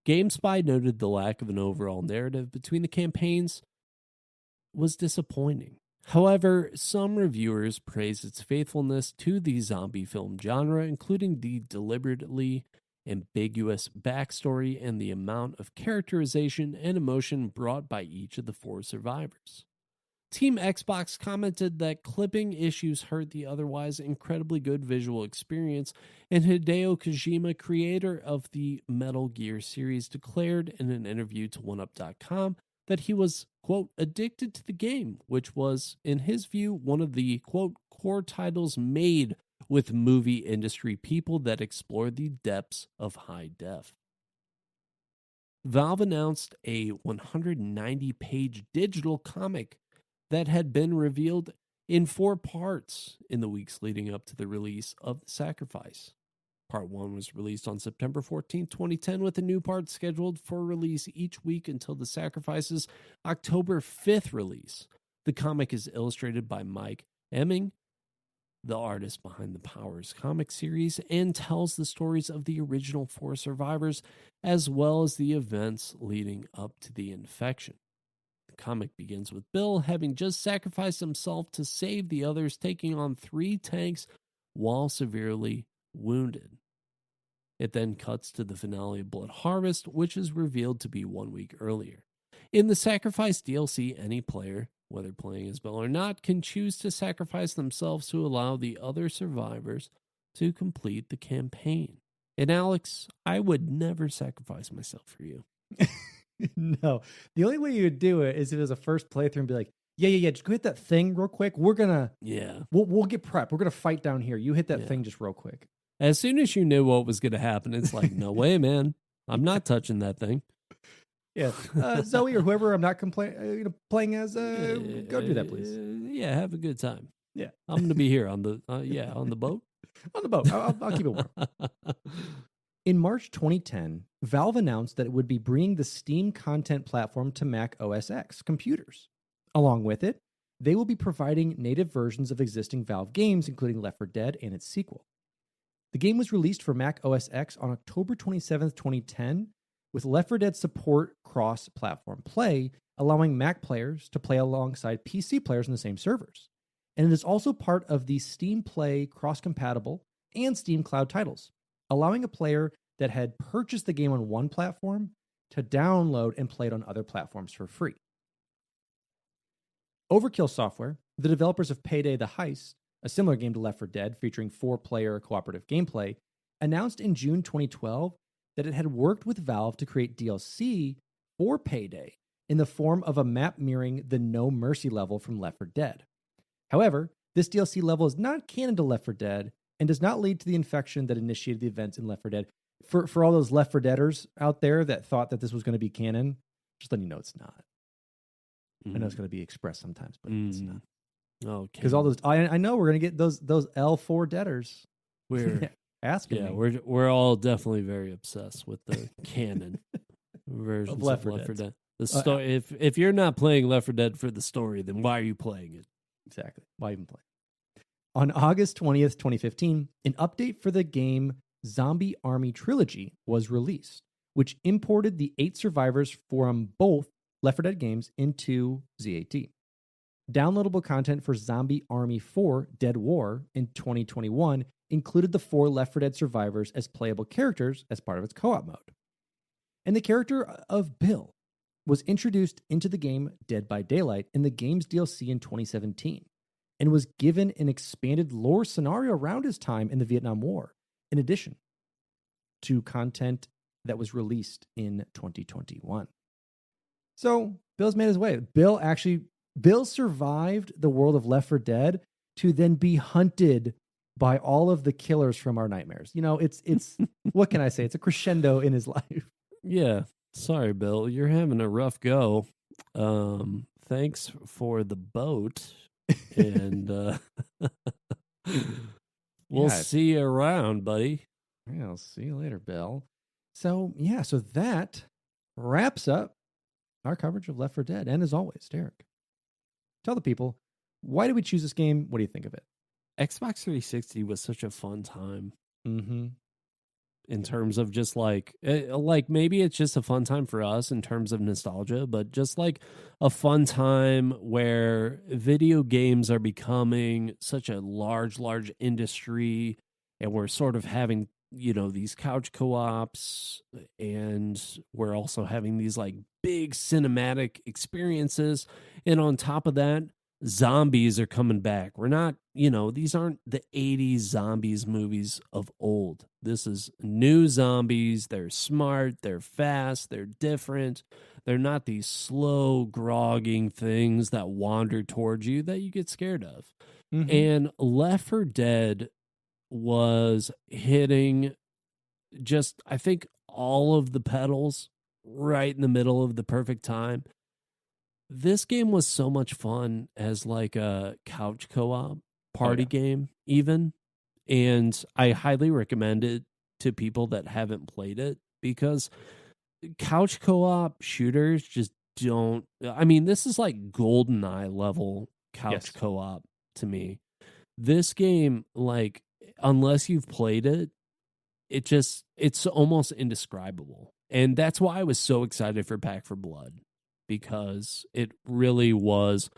S3: GameSpy noted the lack of an overall narrative between the campaigns was disappointing. However, some reviewers praised its faithfulness to the zombie film genre, including the deliberately ambiguous backstory and the amount of characterization and emotion brought by each of the four survivors. Team Xbox commented that clipping issues hurt the otherwise incredibly good visual experience, and Hideo Kojima, creator of the Metal Gear series, declared in an interview to OneUp.com that he was, quote, addicted to the game, which was, in his view, one of the, quote, core titles made with movie industry people that explore the depths of high def. Valve announced a 190-page digital comic that had been revealed in 4 parts in the weeks leading up to the release of The Sacrifice. Part 1 was released on September 14, 2010, with a new part scheduled for release each week until The Sacrifice's October 5th release. The comic is illustrated by Mike Emming, the artist behind the Powers comic series, and tells the stories of the original 4 survivors, as well as the events leading up to the infection. The comic begins with Bill having just sacrificed himself to save the others, taking on 3 tanks while severely wounded. It then cuts to the finale of Blood Harvest, which is revealed to be 1 week earlier. In the Sacrifice DLC, any player, whether playing as Bill or not, can choose to sacrifice themselves to allow the other survivors to complete the campaign. And Alex, I would never sacrifice myself for you.
S1: No. The only way you would do it is if it was a first playthrough and be like, yeah, just go hit that thing real quick. We'll get prepped. We're gonna fight down here. You hit that thing just real quick.
S3: As soon as you knew what was gonna happen, it's like, no way, man. I'm not touching that thing.
S1: Yeah, Zoe or whoever I'm not playing as, go do that, please.
S3: Yeah, have a good time.
S1: Yeah,
S3: I'm going to be here on the on the boat.
S1: On the boat. I'll keep it warm. In March 2010, Valve announced that it would be bringing the Steam content platform to Mac OS X computers. Along with it, they will be providing native versions of existing Valve games, including Left 4 Dead and its sequel. The game was released for Mac OS X on October 27th, 2010, with Left 4 Dead support cross-platform play, allowing Mac players to play alongside PC players in the same servers. And it is also part of the Steam Play cross-compatible and Steam Cloud titles, allowing a player that had purchased the game on one platform to download and play it on other platforms for free. Overkill Software, the developers of Payday the Heist, a similar game to Left 4 Dead featuring 4-player cooperative gameplay, announced in June 2012 that it had worked with Valve to create DLC for Payday in the form of a map mirroring the No Mercy level from Left 4 Dead. However, this DLC level is not canon to Left 4 Dead and does not lead to the infection that initiated the events in Left 4 Dead. For all those Left 4 Deaders out there that thought that this was going to be canon, just letting you know it's not. I know it's going to be expressed sometimes, but it's not.
S3: Okay.
S1: Because all those, I know we're going to get those L4 Deaders.
S3: We're
S1: asking
S3: me. We're all definitely very obsessed with the canon versions of Left 4 Dead. The story. If you're not playing Left 4 Dead for the story, then why are you playing it?
S1: Exactly. Why even play? On August 20th, 2015, an update for the game Zombie Army Trilogy was released, which imported the 8 survivors from both Left 4 Dead games into Z8. Downloadable content for Zombie Army 4 Dead War in 2021 included the 4 Left 4 Dead survivors as playable characters as part of its co-op mode. And the character of Bill was introduced into the game Dead by Daylight in the game's DLC in 2017 and was given an expanded lore scenario around his time in the Vietnam War, in addition to content that was released in 2021. So Bill's made his way. Bill survived the world of Left 4 Dead to then be hunted by all of the killers from our nightmares. You know, it's what can I say? It's a crescendo in his life.
S3: Yeah. Sorry, Bill. You're having a rough go. Thanks for the boat. And we'll see you around, buddy.
S1: Yeah, I'll see you later, Bill. So that wraps up our coverage of Left 4 Dead. And as always, Derek, tell the people, why did we choose this game? What do you think of it?
S3: Xbox 360 was such a fun time.
S1: Mm-hmm.
S3: In terms of just like maybe it's just a fun time for us in terms of nostalgia, but just like a fun time where video games are becoming such a large industry, and we're sort of having, these couch co-ops, and we're also having these like big cinematic experiences. And on top of that, zombies are coming back. We're not, these aren't the 80s zombies movies of old. This is new zombies. They're smart, they're fast, they're different. They're not these slow, grogging things that wander towards you that you get scared of.
S1: Mm-hmm.
S3: And Left 4 Dead was hitting just, I think, all of the pedals right in the middle of the perfect time. This game was so much fun as like a couch co-op party game even. And I highly recommend it to people that haven't played it, because couch co-op shooters just don't, I mean, this is like GoldenEye level couch co-op to me. This game, like, unless you've played it, it's almost indescribable. And that's why I was so excited for Back 4 Blood, because it really was.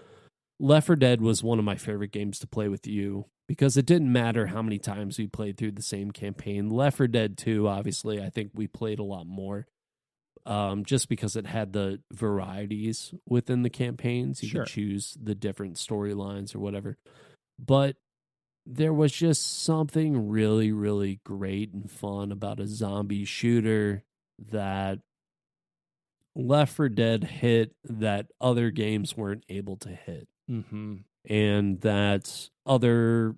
S3: Left 4 Dead was one of my favorite games to play with you, because it didn't matter how many times we played through the same campaign. Left 4 Dead 2, obviously, I think we played a lot more, just because it had the varieties within the campaigns. You could choose the different storylines or whatever. But there was just something really, really great and fun about a zombie shooter that Left 4 Dead hit that other games weren't able to hit.
S1: Mm-hmm.
S3: And that other,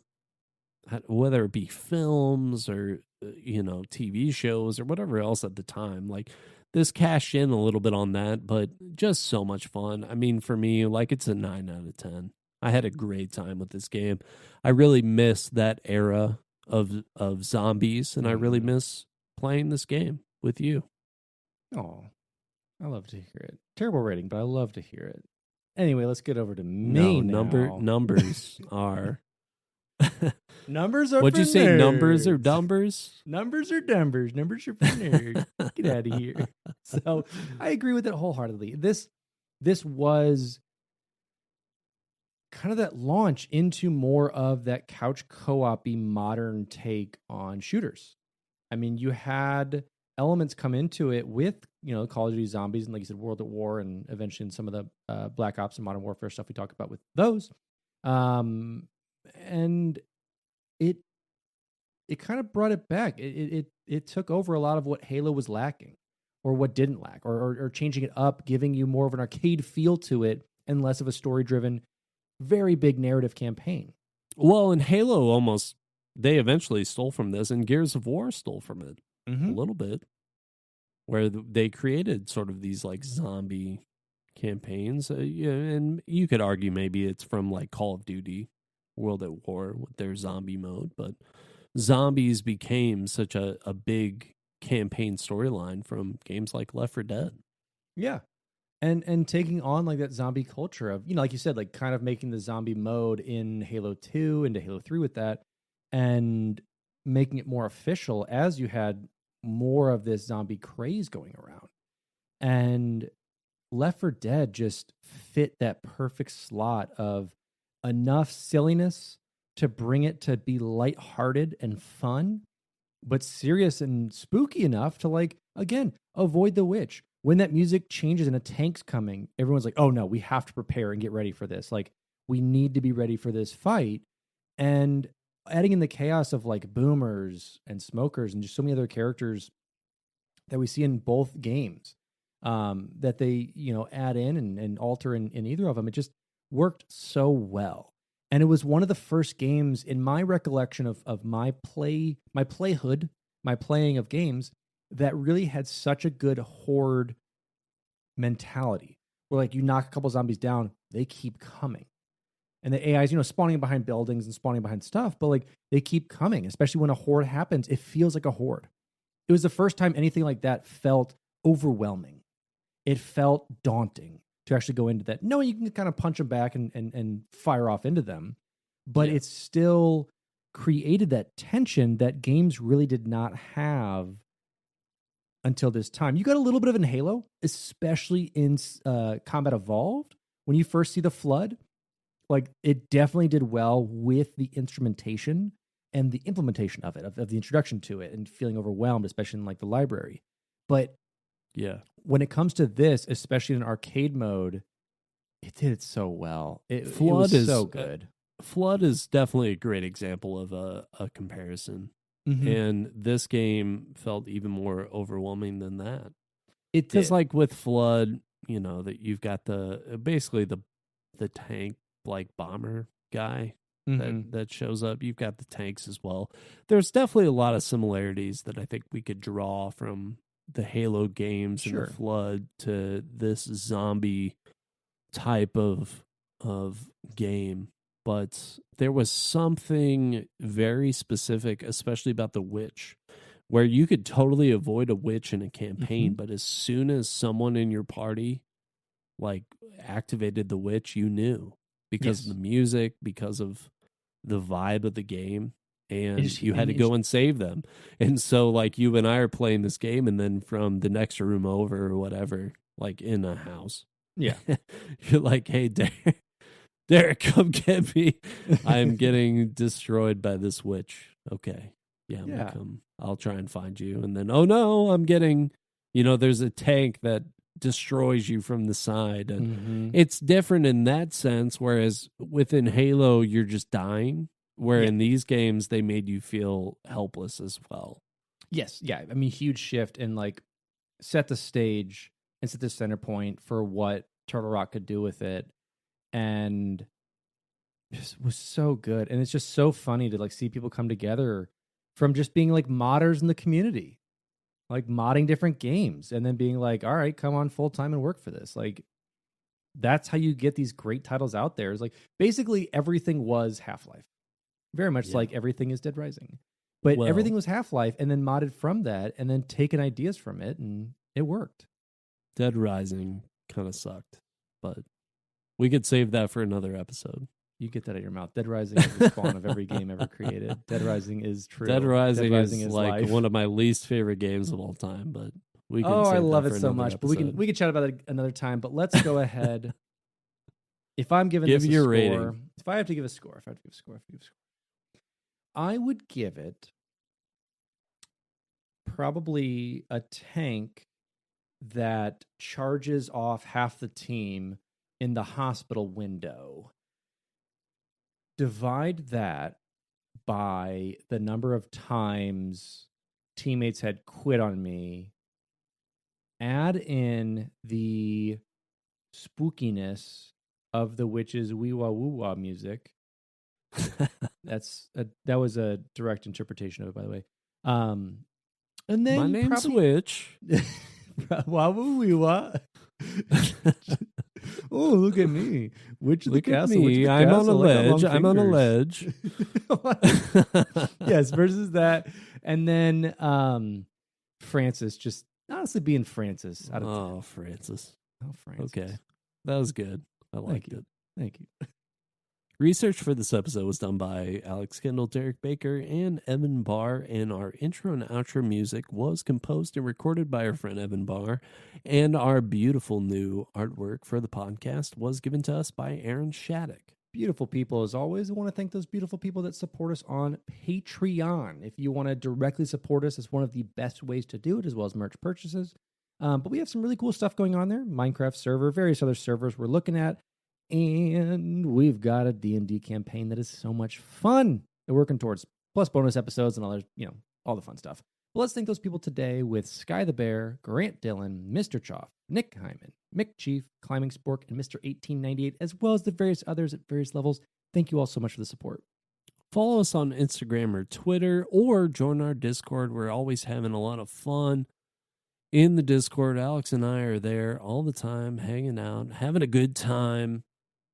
S3: whether it be films or, TV shows or whatever else at the time, like, this cashed in a little bit on that, but just so much fun. I mean, for me, like, it's a 9 out of 10. I had a great time with this game. I really miss that era of zombies, and I really miss playing this game with you.
S1: Oh, I love to hear it. Terrible rating, but I love to hear it. Anyway, let's get over to me now.
S3: Numbers are...
S1: Numbers are
S3: What'd you say,
S1: nerds.
S3: numbers or dumbers?
S1: Numbers are dumbers. Numbers are for nerds. Get out of here. So I agree with it wholeheartedly. This was kind of that launch into more of that couch co-op-y modern take on shooters. I mean, you had elements come into it with, Call of Duty Zombies and, like you said, World at War, and eventually in some of the Black Ops and Modern Warfare stuff we talked about with those. And it kind of brought it back. It took over a lot of what Halo was lacking, or what didn't lack, or changing it up, giving you more of an arcade feel to it and less of a story-driven, very big narrative campaign.
S3: Well, and Halo they eventually stole from this, and Gears of War stole from it a little bit, where they created sort of these like zombie campaigns. And you could argue maybe it's from like Call of Duty, World at War with their zombie mode, but zombies became such a big campaign storyline from games like Left 4 Dead.
S1: Yeah. And taking on like that zombie culture of, like you said, like kind of making the zombie mode in Halo 2 into Halo 3 with that, and making it more official as you had more of this zombie craze going around. And Left 4 Dead just fit that perfect slot of enough silliness to bring it to be lighthearted and fun, but serious and spooky enough to, like, again, avoid the witch. When that music changes and a tank's coming, everyone's like, oh no, we have to prepare and get ready for this. Like, we need to be ready for this fight. And adding in the chaos of like boomers and smokers and just so many other characters that we see in both games, that they, add in and alter in either of them. It just worked so well. And it was one of the first games in my recollection of my playhood, my playing of games, that really had such a good horde mentality, where like you knock a couple zombies down, they keep coming. And the AIs, spawning behind buildings and spawning behind stuff, but like they keep coming, especially when a horde happens. It feels like a horde. It was the first time anything like that felt overwhelming. It felt daunting to actually go into that. No, you can kind of punch them back and fire off into them, but it still created that tension that games really did not have until this time. You got a little bit of it in Halo, especially in Combat Evolved. When you first see the Flood, like it definitely did well with the instrumentation and the implementation of it, of the introduction to it, and feeling overwhelmed, especially in like the library. But
S3: yeah,
S1: when it comes to this, especially in arcade mode, It did it so well. It
S3: Flood
S1: was
S3: is
S1: so good.
S3: Flood is definitely a great example of a comparison.
S1: Mhm.
S3: And this game felt even more overwhelming than that.
S1: It
S3: Because
S1: did.
S3: like with Flood, you know, that you've got basically the tank like bomber guy
S1: Mhm.
S3: that shows up. You've got the tanks as well. There's definitely a lot of similarities that I think we could draw from the Halo games and
S1: Sure.
S3: the Flood to this zombie type of game. But there was something very specific, especially about the witch, where you could totally avoid a witch in a campaign, but as soon as someone in your party like activated the witch, you knew because of
S1: Yes.
S3: the music, because of the vibe of the game, and
S1: It's-
S3: you had to
S1: and
S3: go and save them. And so like you and I are playing this game, and then from the next room over or whatever, like in a house,
S1: Yeah.
S3: you're like, hey, Derek, come get me. I'm getting destroyed by this witch. Okay. Yeah, I'm
S1: Yeah.
S3: gonna come. I'll try and find you. And then, oh no, I'm getting, there's a tank that destroys you from the side. And it's different in that sense. Whereas within Halo, you're just dying. Where
S1: Yeah.
S3: in these games, they made you feel helpless as well.
S1: Yes. Yeah. I mean, huge shift and like set the stage and set the center point for what Turtle Rock could do with it. And it was so good. And it's just so funny to like see people come together from just being like modders in the community, like modding different games and then being like, all right, come on full time and work for this. Like, that's how you get these great titles out there. It's like basically everything was Half-Life. Very much
S3: Yeah.
S1: like everything is Dead Rising. But
S3: Well-
S1: everything was Half-Life and then modded from that and then taken ideas from it and it worked.
S3: Dead Rising kind of sucked, but we could save that for another episode.
S1: You get that out of your mouth. Dead Rising is the spawn of every game ever created. Dead Rising is true.
S3: Dead Rising is like
S1: life.
S3: one of my least favorite games of all time, but we can
S1: Oh,
S3: save
S1: I
S3: that
S1: love
S3: for
S1: it so
S3: another
S1: much. But
S3: episode.
S1: we can chat about it another time. But let's go ahead. If I'm giving
S3: Give
S1: this a
S3: your
S1: score,
S3: rating.
S1: if I have to give a score, I would give it probably a tank that charges off half the team in the hospital window. Divide that by the number of times teammates had quit on me. Add in the spookiness of the witch's wee wah woo wah music. That was a direct interpretation of it, by the way. And then
S3: My name's Witch.
S1: Wah woo wee wah. Oh, look at me. Witch of the
S3: Look at
S1: castle. Witch of
S3: me.
S1: the
S3: I'm on
S1: castle.
S3: a
S1: I got long
S3: ledge. I'm on a
S1: fingers.
S3: ledge.
S1: Yes, versus that. And then Francis, just honestly being Francis out of 10.
S3: Oh, Francis.
S1: Oh, Francis.
S3: Okay. That was good. I liked
S1: you.
S3: it.
S1: Thank you.
S3: Research for this episode was done by Alex Kendall, Derek Baker, and Evan Barr, and our intro and outro music was composed and recorded by our friend Evan Barr, and our beautiful new artwork for the podcast was given to us by Aaron Shattuck.
S1: Beautiful people, as always. I want to thank those beautiful people that support us on Patreon. If you want to directly support us, it's one of the best ways to do it, as well as merch purchases. But we have some really cool stuff going on there. Minecraft server, various other servers we're looking at. And we've got a D&D campaign that is so much fun that we're working towards, plus bonus episodes and all, all the fun stuff. But let's thank those people today with Sky the Bear, Grant Dillon, Mr. Choff, Nick Hyman, Mick Chief, Climbing Spork, and Mr. 1898, as well as the various others at various levels. Thank you all so much for the support.
S3: Follow us on Instagram or Twitter, or join our Discord. We're always having a lot of fun in the Discord. Alex and I are there all the time, hanging out, having a good time.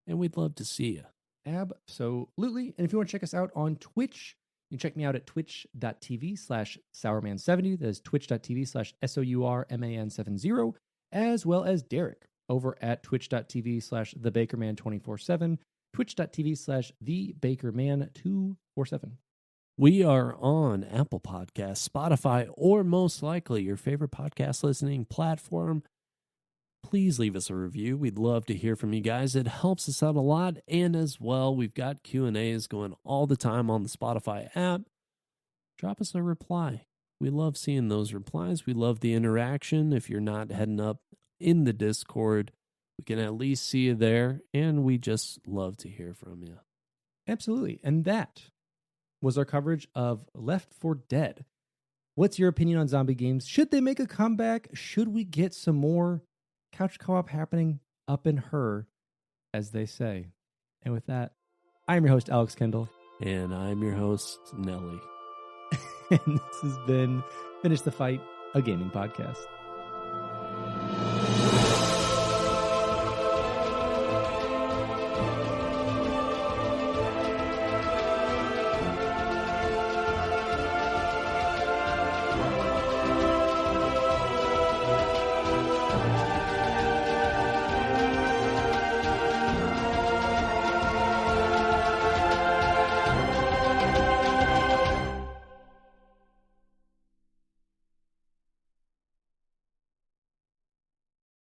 S3: And we'd love to see you.
S1: Absolutely. And if you want to check us out on Twitch, you can check me out at twitch.tv/sourman70. That is twitch.tv/sourman70, as well as Derek over at twitch.tv/thebakerman247, twitch.tv/thebakerman247.
S3: We are on Apple Podcasts, Spotify, or most likely your favorite podcast listening platform. Please leave us a review. We'd love to hear from you guys. It helps us out a lot. And as well, we've got Q&As going all the time on the Spotify app. Drop us a reply. We love seeing those replies. We love the interaction. If you're not heading up in the Discord, we can at least see you there, and we just love to hear from you.
S1: Absolutely. And that was our coverage of Left 4 Dead. What's your opinion on zombie games? Should they make a comeback? Should we get some more couch co-op happening up in her, as they say? And with that, I'm your host, Alex Kendall.
S3: And I'm your host, Nelly.
S1: And this has been Finish the Fight, a gaming podcast.